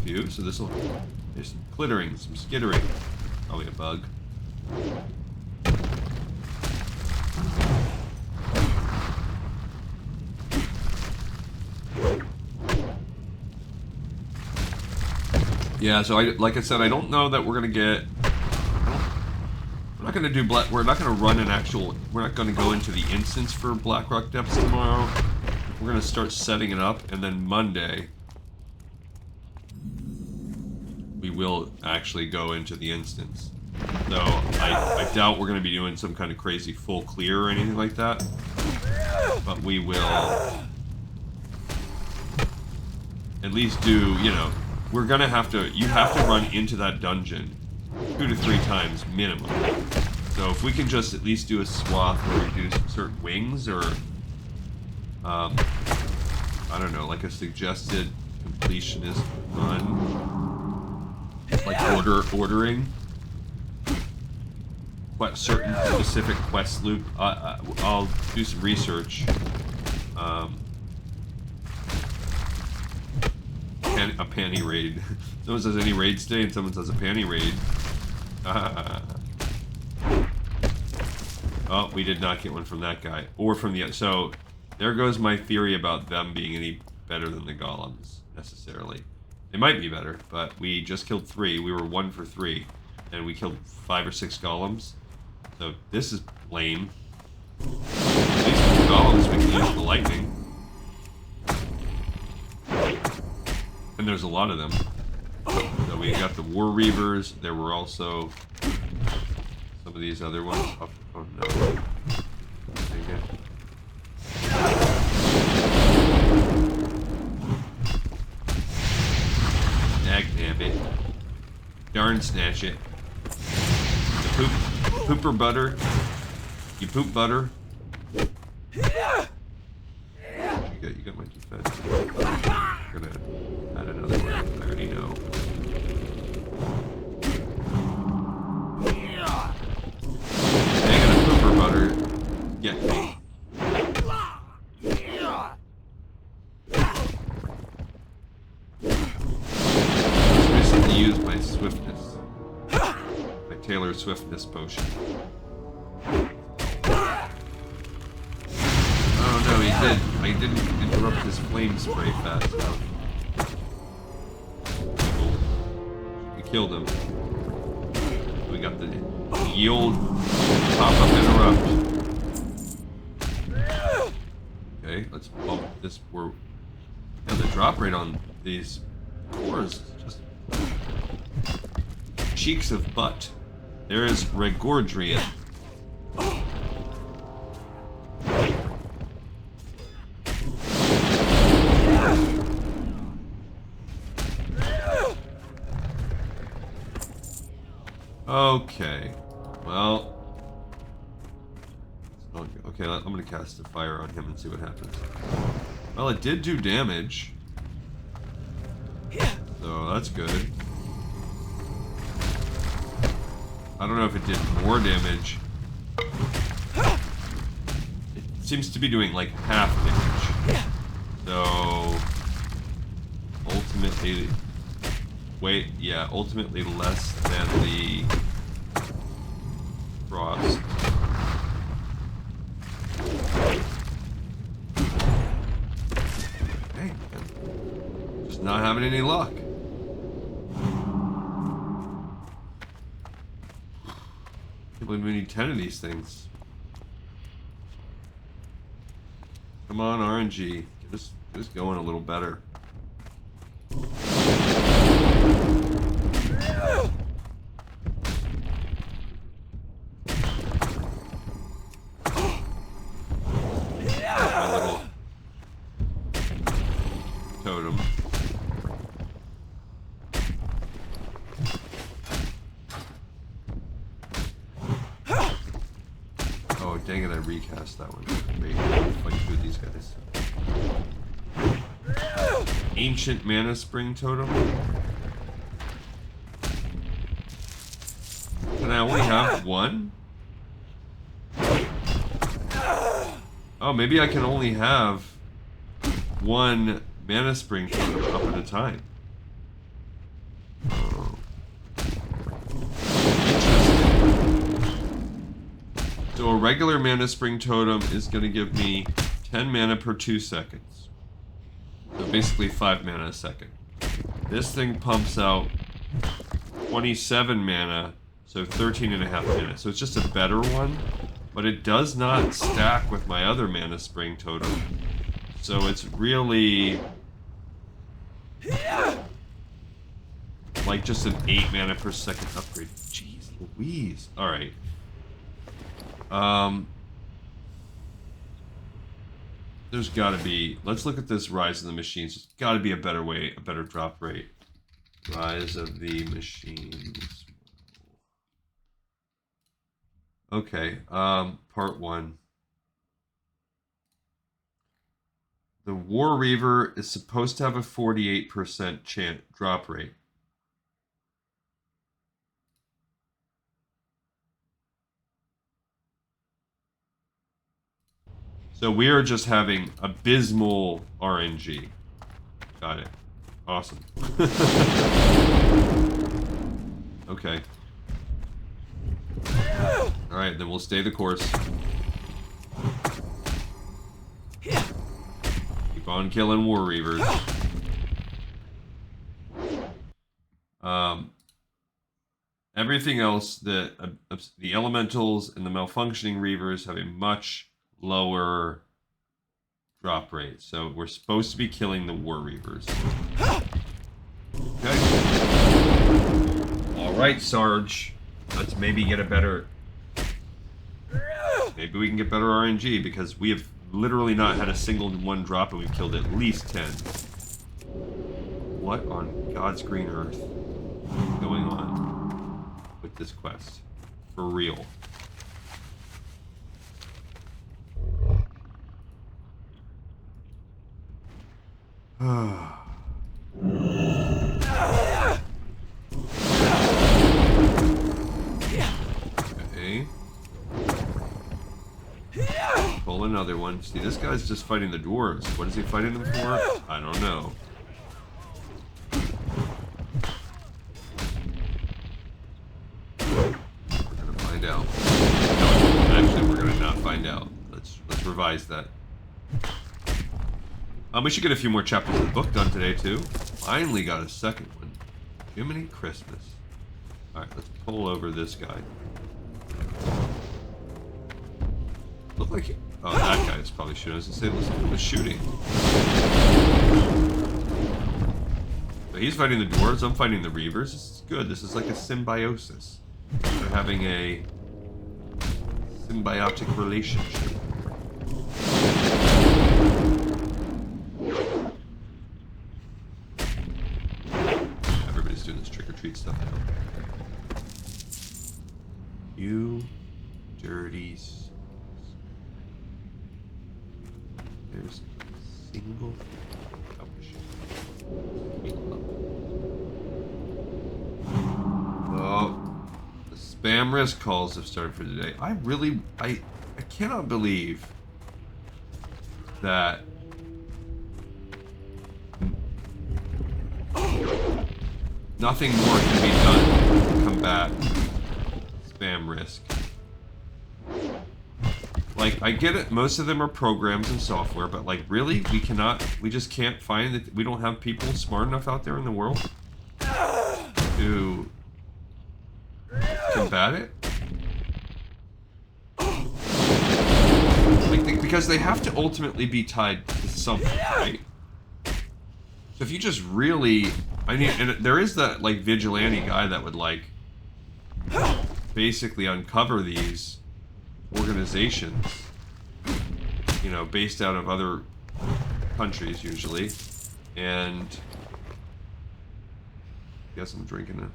Phew, so there's some clittering, some skittering. Probably a bug. Yeah, so like I said, I don't know that we're gonna get. We're not gonna do we're not gonna run an actual. We're not gonna go into the instance for Blackrock Depths tomorrow. We're gonna start setting it up, and then Monday we will actually go into the instance. So I doubt we're gonna be doing some kind of crazy full clear or anything like that. But we will at least do, you know. We're gonna have to, you have to run into that dungeon 2 to 3 times minimum. So if we can just at least do a swath where we do some certain wings or, I don't know, like a suggested completionist run, like ordering certain specific quest loop. I'll do some research. A panty raid. Someone says any raids today, and someone says a panty raid. Oh, we did not get one from that guy, or from the other. So there goes my theory about them being any better than the golems necessarily. They might be better, but we just killed 3. We were 1 for 3, and we killed 5 or 6 golems. So this is lame. At least with the golems we can use the lightning. And there's a lot of them. So we got the War Reavers. There were also some of these other ones. Oh no. Dang it. Dag damn it. Darn snatch it. The pooper butter. You poop butter. You got my defense. I'm gonna add another one. I already know. Dang it, a pooper butter. Get me. Just recently used my swiftness. My Taylor Swiftness potion. Oh no, he did. I didn't interrupt his flame spray fast enough. We killed him. We got the old pop-up interrupt. Okay, let's bump this. And the drop rate on these cores is just cheeks of butt. There is Regordrian. Okay, well, okay, I'm gonna cast a fire on him and see what happens. Well, it did do damage, so that's good. I don't know if it did more damage. It seems to be doing like half damage. So, ultimately, ultimately less than the Frost. Hey, just not having any luck. Can't believe we need 10 of these things. Come on, RNG. Get us going a little better. My little totem. Oh, dang it, I recast that one. Great. Fight through these guys. Ancient Mana Spring Totem. Can I only have one? Oh, maybe I can only have one Mana Spring Totem up at a time. Oh. So a regular Mana Spring Totem is going to give me 10 mana per 2 seconds. So basically 5 mana a second. This thing pumps out 27 mana, so 13.5 mana. So it's just a better one, but it does not stack with my other Mana Spring Totem. So it's really like just an 8 mana per second upgrade. Jeez Louise. Alright. There's gotta be, let's look at this Rise of the Machines. There's gotta be a better way, a better drop rate. Rise of the Machines. Okay, part 1. The War Reaver is supposed to have a 48% drop rate. So we are just having abysmal RNG. Got it. Awesome. Okay. Alright, then we'll stay the course. Keep on killing War Reavers. Everything else, the Elementals and the Malfunctioning Reavers have a much lower drop rate. So we're supposed to be killing the War Reavers. Okay. Alright, Sarge. Let's maybe get a better... Maybe we can get better RNG, because we have literally not had a single one drop and we've killed at least 10. What on God's green earth is going on with this quest? For real. Okay. Pull another one. See, this guy's just fighting the dwarves. What is he fighting them for? I don't know. We're gonna find out. No, actually, we're gonna not find out. Let's revise that. We should get a few more chapters of the book done today, too. Finally got a second one. Jiminy Christmas. Alright, let's pull over this guy. Look like... Oh, that guy's probably shooting. I was gonna say, listen to him shooting. So he's fighting the dwarves, I'm fighting the reavers. This is good. This is like a symbiosis. They're having a symbiotic relationship. Everybody's doing this trick-or-treat stuff now. You dirty... There's a single ouch. Oh, the spam risk calls have started for today. I cannot believe that nothing more can be done to combat spam risk. Like, I get it, most of them are programs and software, but like, really? We just can't find that we don't have people smart enough out there in the world to combat it? Like, because they have to ultimately be tied to something, right? So if you just really, I mean, and there is that, like, vigilante guy that would, like, basically uncover these organizations, you know, based out of other countries usually, and I guess I'm drinking it.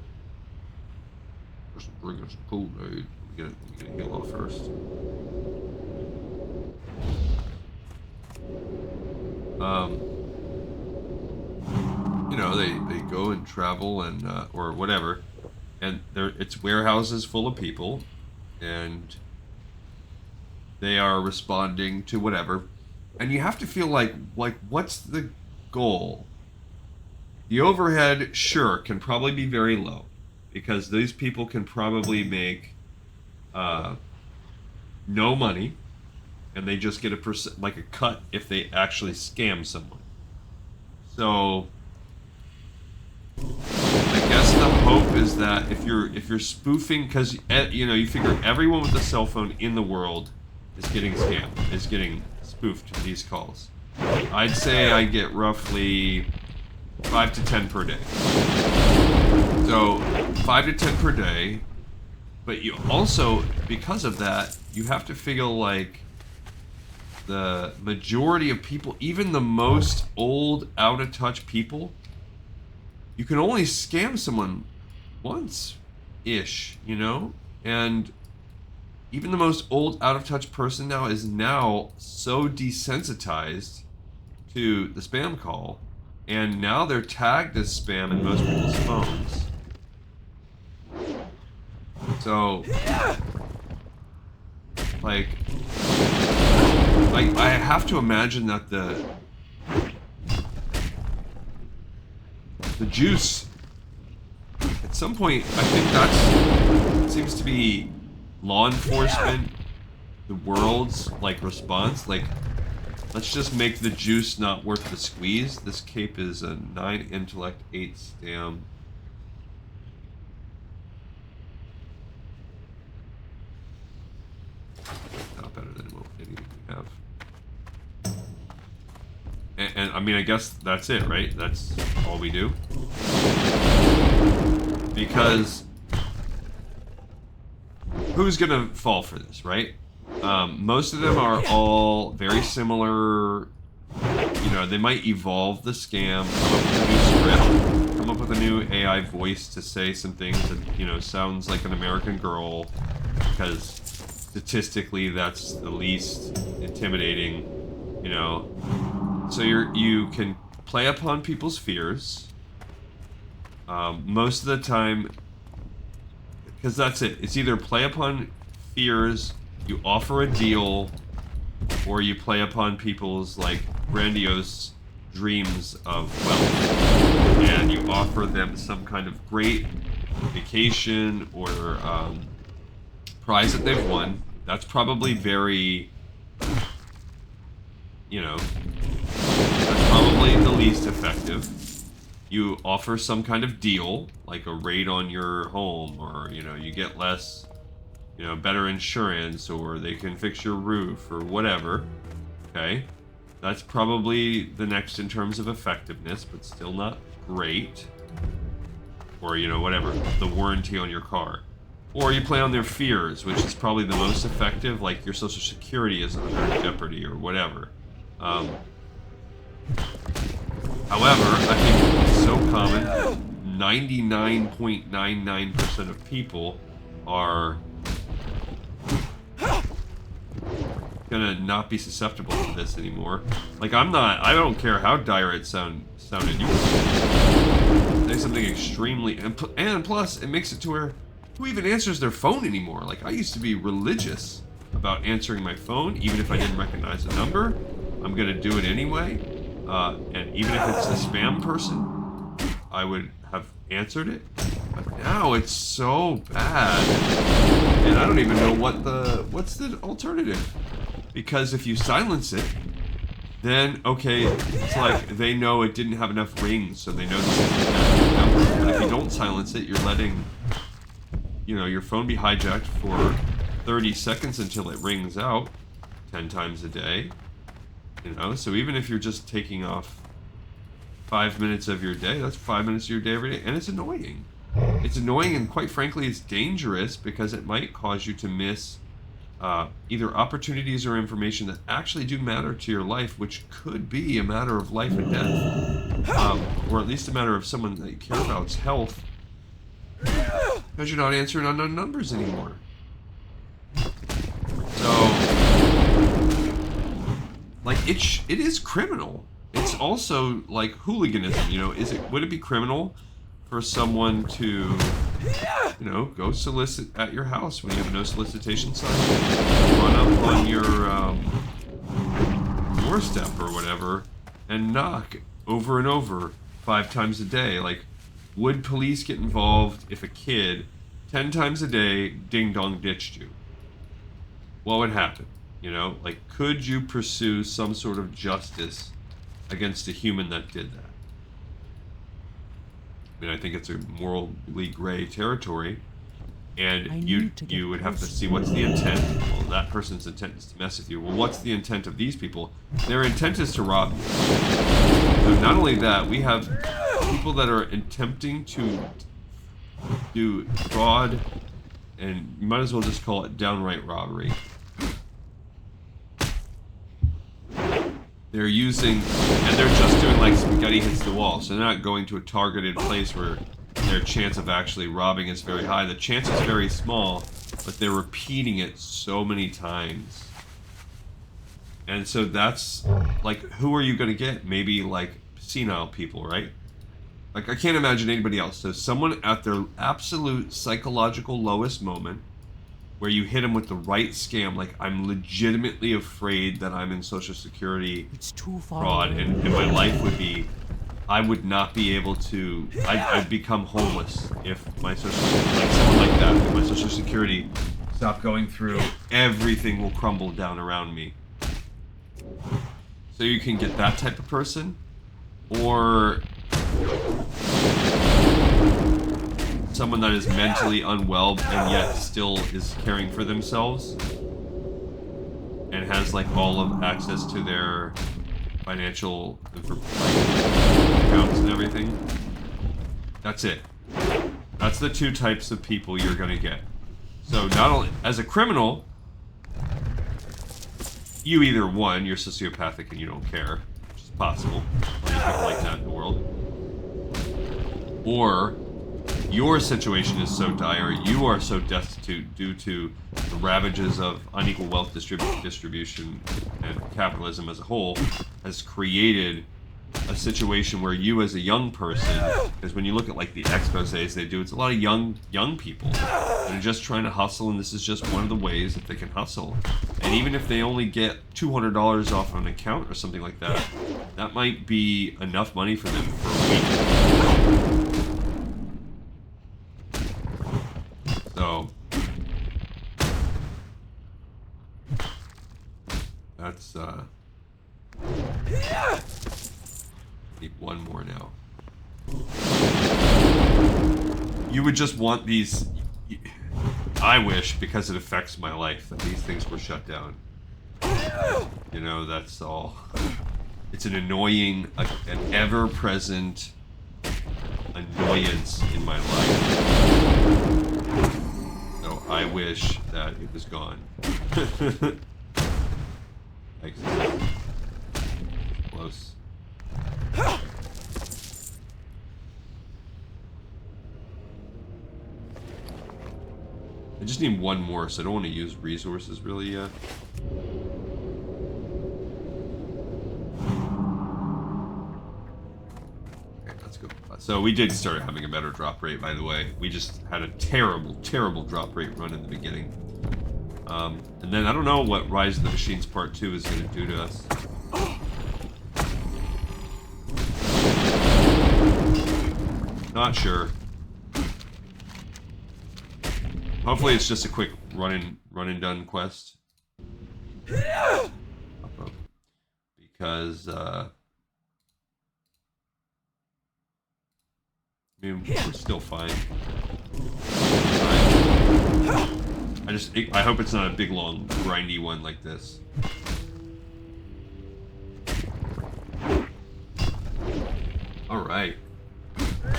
Just drinking some Kool-Aid. Let me get a heal off first. You know, they go and travel and or whatever, and it's warehouses full of people, and they are responding to whatever, and you have to feel like what's the goal? The overhead, sure, can probably be very low, because these people can probably make no money, and they just get a cut if they actually scam someone. So I guess the hope is that if you're spoofing, because you know, you figure everyone with a cell phone in the world is getting scammed, is getting spoofed these calls. I'd say I get roughly 5 to 10 per day. So 5 to 10 per day, but you also, because of that, you have to feel like the majority of people, even the most old, out-of-touch people, you can only scam someone once-ish, you know? And even the most old, out-of-touch person now is now so desensitized to the spam call, and now they're tagged as spam in most people's phones. So, like I have to imagine that the juice, at some point, I think it seems to be law enforcement, the world's, like, response. Like, let's just make the juice not worth the squeeze. This cape is a 9 intellect, 8 stam. Not better than anything we have. And I mean, I guess that's it, right? That's all we do. Because who's gonna fall for this, right? Most of them are all very similar. You know, they might evolve the scam, come up with a new script, come up with a new AI voice to say some things that, you know, sounds like an American Girl, because statistically that's the least intimidating, you know. So you can play upon people's fears. Most of the time, because that's it. It's either play upon fears, you offer a deal, or you play upon people's, like, grandiose dreams of wealth, and you offer them some kind of great vacation or prize that they've won. That's probably very, you know, that's probably the least effective. You offer some kind of deal, like a rate on your home, or, you know, you get less, you know, better insurance, or they can fix your roof, or whatever. Okay? That's probably the next in terms of effectiveness, but still not great. Or, you know, whatever, the warranty on your car. Or you play on their fears, which is probably the most effective, like your social security is under jeopardy, or whatever. However, I think it's so common, 99.99% of people are gonna not be susceptible to this anymore. Like, I don't care how dire it sounded. You say something extremely, and plus, it makes it to where, who even answers their phone anymore? Like, I used to be religious about answering my phone, even if I didn't recognize the number. I'm gonna do it anyway. And even if it's a spam person, I would have answered it. But now it's so bad, and I don't even know what's the alternative. Because if you silence it, then, okay, it's like they know it didn't have enough rings, so they know this is an accurate number. But if you don't silence it, you're letting, you know, your phone be hijacked for 30 seconds until it rings out 10 times a day. You know, so even if you're just taking off 5 minutes of your day, that's 5 minutes of your day every day, and it's annoying. It's annoying, and quite frankly, it's dangerous because it might cause you to miss either opportunities or information that actually do matter to your life, which could be a matter of life and death, or at least a matter of someone that you care about's health, because you're not answering unknown numbers anymore. So, like, it is criminal. It's also like hooliganism. You know, would it be criminal for someone to, you know, go solicit at your house when you have a no solicitation sign, run up on your doorstep or whatever, and knock over and over 5 times a day? Like, would police get involved if a kid 10 times a day ding dong ditched you? What would happen? You know, like, could you pursue some sort of justice against a human that did that? I mean, I think it's a morally gray territory, and you would have to see what's the intent. Well, that person's intent is to mess with you. Well, what's the intent of these people? Their intent is to rob you. So not only that, we have people that are attempting to do fraud, and you might as well just call it downright robbery. They're using, and they're just doing like spaghetti hits the wall, so they're not going to a targeted place where their chance of actually robbing is very high. The chance is very small, but they're repeating it so many times. And so that's, like, who are you going to get? Maybe, like, senile people, right? Like, I can't imagine anybody else. So someone at their absolute psychological lowest moment, where you hit them with the right scam, like, I'm legitimately afraid that I'm in Social Security fraud, and my life would be, I would not be able to, I'd become homeless if my Social Security, like someone like that, if my Social Security stopped going through, everything will crumble down around me. So you can get that type of person, or someone that is mentally unwell and yet still is caring for themselves and has like all of access to their financial accounts and everything. That's it. That's the 2 types of people you're gonna get. So not only as a criminal, you either one, you're sociopathic and you don't care, which is possible. Plenty of people like that in the world. Or your situation is so dire, you are so destitute due to the ravages of unequal wealth distribution and capitalism as a whole, has created a situation where you as a young person, because when you look at like the exposés they do, it's a lot of young people that are just trying to hustle, and this is just one of the ways that they can hustle. And even if they only get $200 off an account or something like that, that might be enough money for them for a week. So that's need one more now. You would just want these, I wish, because it affects my life, that these things were shut down. You know, that's all. It's an annoying, an ever-present annoyance in my life. So I wish that it was gone. Thanks. Close. I just need one more, so I don't want to use resources really yet. Okay, let's go. So we did start having a better drop rate, by the way. We just had a terrible, terrible drop rate run in the beginning. And then I don't know what Rise of the Machines Part 2 is going to do to us. Not sure. Hopefully it's just a quick run and done quest. Because I mean, we're still fine. I hope it's not a big, long, grindy one like this. Alright.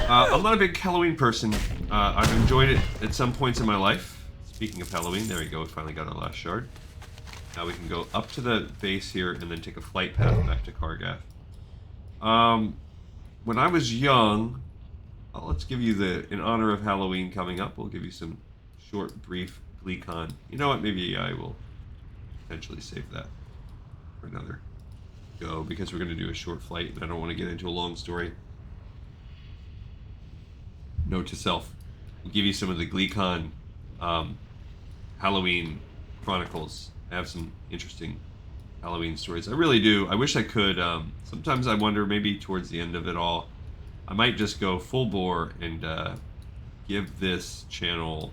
I'm not a big Halloween person. I've enjoyed it at some points in my life. Speaking of Halloween, there we go, we finally got our last shard. Now we can go up to the base here and then take a flight path back to Kargath. When I was young, let's give you in honor of Halloween coming up, we'll give you some short, brief GleeCon. You know what, maybe I will potentially save that for another go, because we're going to do a short flight and I don't want to get into a long story. Note to self, we'll give you some of the GleeCon Halloween chronicles. I have some interesting Halloween stories. I really do. I wish I could. Sometimes I wonder, maybe towards the end of it all, I might just go full bore and give this channel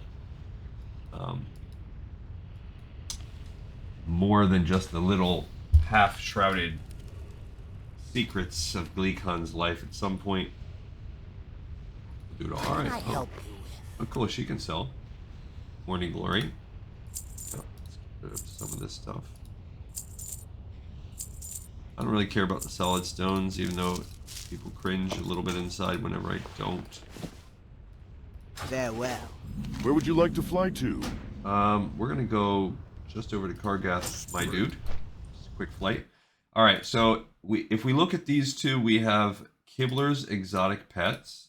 more than just the little half-shrouded secrets of GleeCon's life at some point. We'll do it all. All right. Oh, cool. She can sell. Morning Glory. Oh, let's get rid of some of this stuff. I don't really care about the solid stones, even though people cringe a little bit inside whenever I don't. Farewell. Where would you like to fly to? We're gonna go just over to Kargath, my dude. Just a quick flight. All right, so if we look at these two, we have Kibler's Exotic Pets.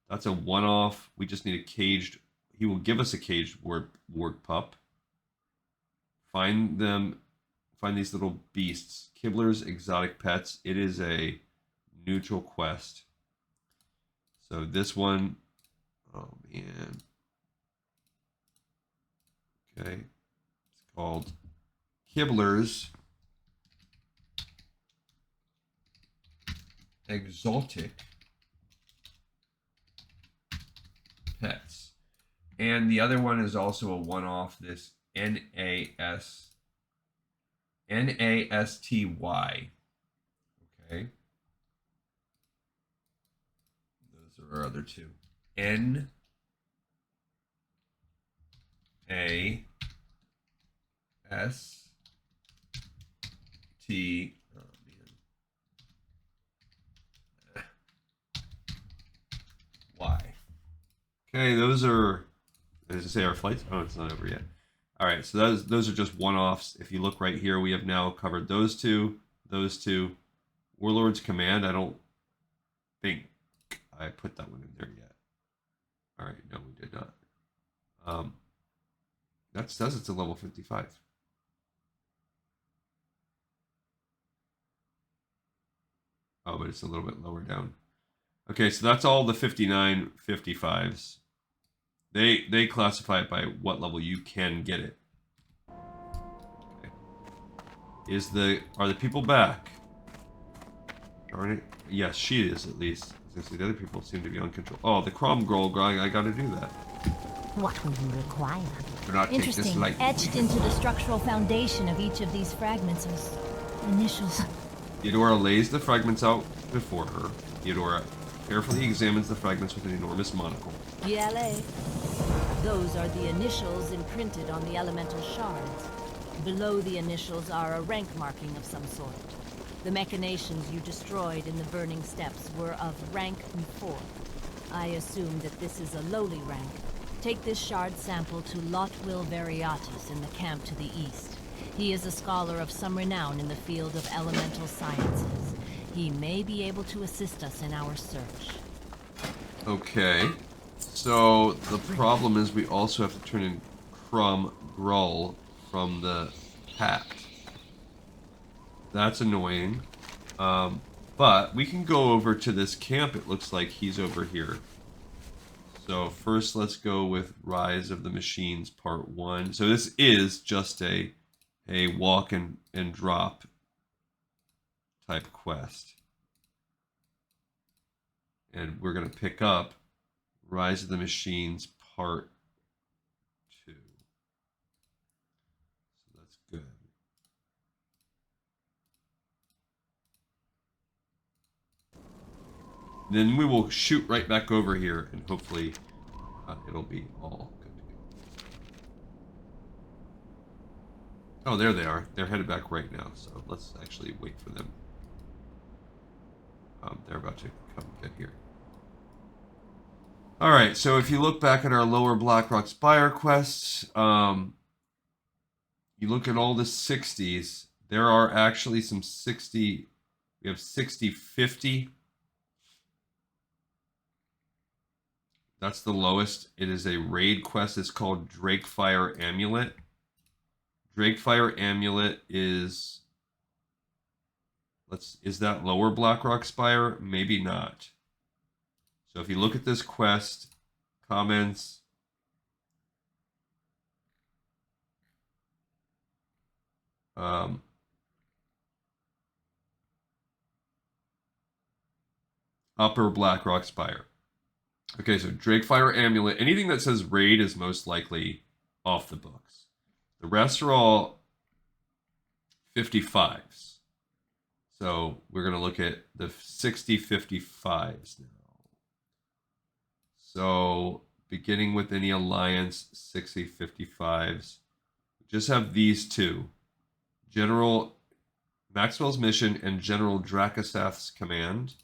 That's a one-off. We just need a caged. He will give us a caged wart pup. Find these little beasts. Kibler's Exotic Pets. It is a neutral quest. So this one, oh man. Okay. It's called Kibler's Exotic Pets. And the other one is also a one-off, this Nasty. Okay. Those are our other two. Nasty. Oh man. Y. Okay, those are, as I say, our flights. Oh, it's not over yet. All right, so those are just one-offs. If you look right here, we have now covered those two. Warlord's Command, I don't think I put that one in there yet. All right, no, we did not. That says it's a level 55. Oh, but it's a little bit lower down. Okay, so that's all the 59 55s. They classify it by what level you can get it. Okay. Are the people back? Darn it. Yes, she is at least. The other people seem to be on control. Oh, the Krom'Grul, I gotta do that. What will you require? Do not take this Interesting. lightly. Etched into the structural foundation of each of these fragments are initials. Theodora lays the fragments out before her. Theodora carefully examines the fragments with an enormous monocle. GLA. Those are the initials imprinted on the elemental shards. Below the initials are a rank marking of some sort. The machinations you destroyed in the burning steps were of rank 4. I assume that this is a lowly rank. Take this shard sample to Lotwil Variatus in the camp to the east. He is a scholar of some renown in the field of elemental sciences. He may be able to assist us in our search. Okay. So the problem is we also have to turn in Krom'Grul from the pact. That's annoying. But we can go over to this camp. It looks like he's over here. So first let's go with Rise of the Machines Part 1. So this is just a walk and drop type quest. And we're going to pick up Rise of the Machines Part 2. So that's good. Then we will shoot right back over here, and hopefully it'll be all good to go. Oh, there they are. They're headed back right now, so let's actually wait for them. They're about to come get here. Alright, so if you look back at our lower Blackrock Spire quests, you look at all the 60s, there are actually some 60, we have 60-50. That's the lowest. It is a raid quest. It's called Drakefire Amulet. Drakefire Amulet is... is that lower Blackrock Spire? Maybe not. So if you look at this quest, comments... upper Blackrock Spire. Okay, so Drakefire Amulet. Anything that says raid is most likely off the books. The rest are all 55s. So we're going to look at the 60-55s now. So beginning with any alliance, 60-55s. Just have these two. General Maxwell's Mission and General Dracasath's Command.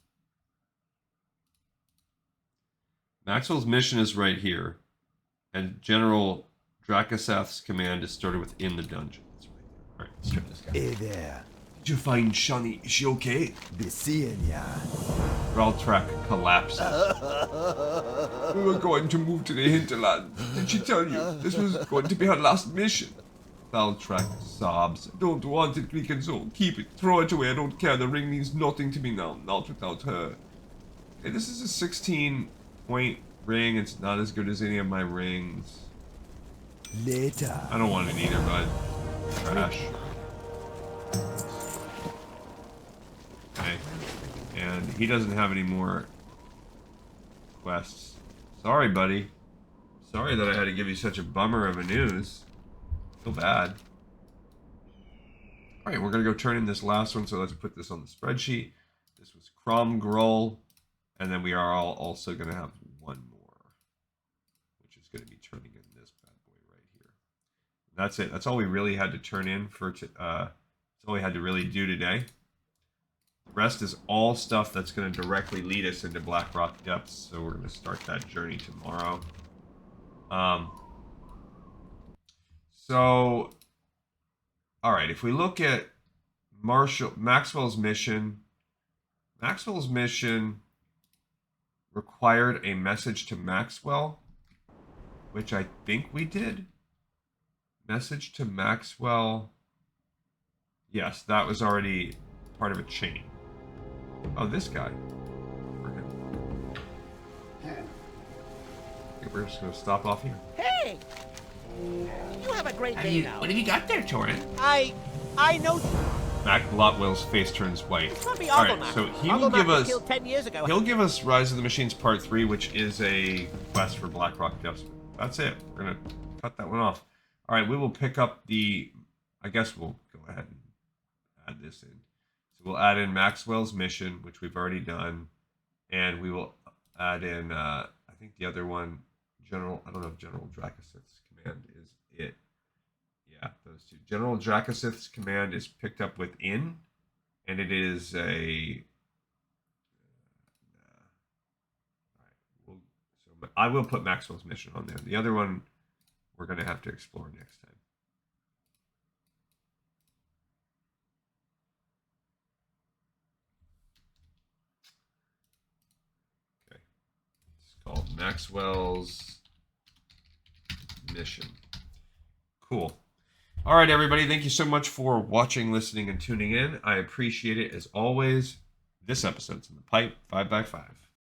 Maxwell's Mission is right here, and General Dracasath's Command is started within the dungeon. That's right there. All right, let's try this guy. Hey there. Did you find Shani? Is she okay? Be seeing ya. Valtrak collapses. We were going to move to the hinterland. Did she tell you this was going to be her last mission? Valtrak sobs. Don't want it, Greek soul. Keep it. Throw it away. I don't care. The ring means nothing to me now. Not without her. Okay, this is a 16-point ring. It's not as good as any of my rings. Later. I don't want it either, bud. Trash. Okay. And he doesn't have any more quests. Sorry, buddy. Sorry that I had to give you such a bummer of a news. Feel bad. Alright, we're going to go turn in this last one, so let's put this on the spreadsheet. This was Krom'Grul, and then we are all also going to have one more, which is going to be turning in this bad boy right here. That's it. That's all we really had to turn in for, that's all we had to really do today. The rest is all stuff that's going to directly lead us into Blackrock Depths, so we're going to start that journey tomorrow. So, alright, if we look at Maxwell's mission required a message to Maxwell, which I think we did. Message to Maxwell. Yes, that was already part of a chain. Oh, this guy. Okay, we're just going to stop off here. Hey! You have a great day now. What have you got there, Torin? I know. Mac Blotwell's face turns white. It's gonna be All right, Oglemak. so he will Oglemak give was us. killed 10 years ago. He'll give us Rise of the Machines Part 3, which is a quest for Blackrock Depths. That's it. We're gonna cut that one off. All right, we will pick up the. I guess we'll go ahead and add this in. So we'll add in Maxwell's mission, which we've already done, and we will add in. I think the other one, General. I don't know if General Dracasath's Command is it. Yeah, those two. General Dracasath's Command is picked up within, and it is a. All right, so I will put Maxwell's mission on there. The other one, we're going to have to explore next time. Okay, it's called Maxwell's mission. Cool. All right, everybody. Thank you so much for watching, listening, and tuning in. I appreciate it as always. This episode's in the pipe. 5x5.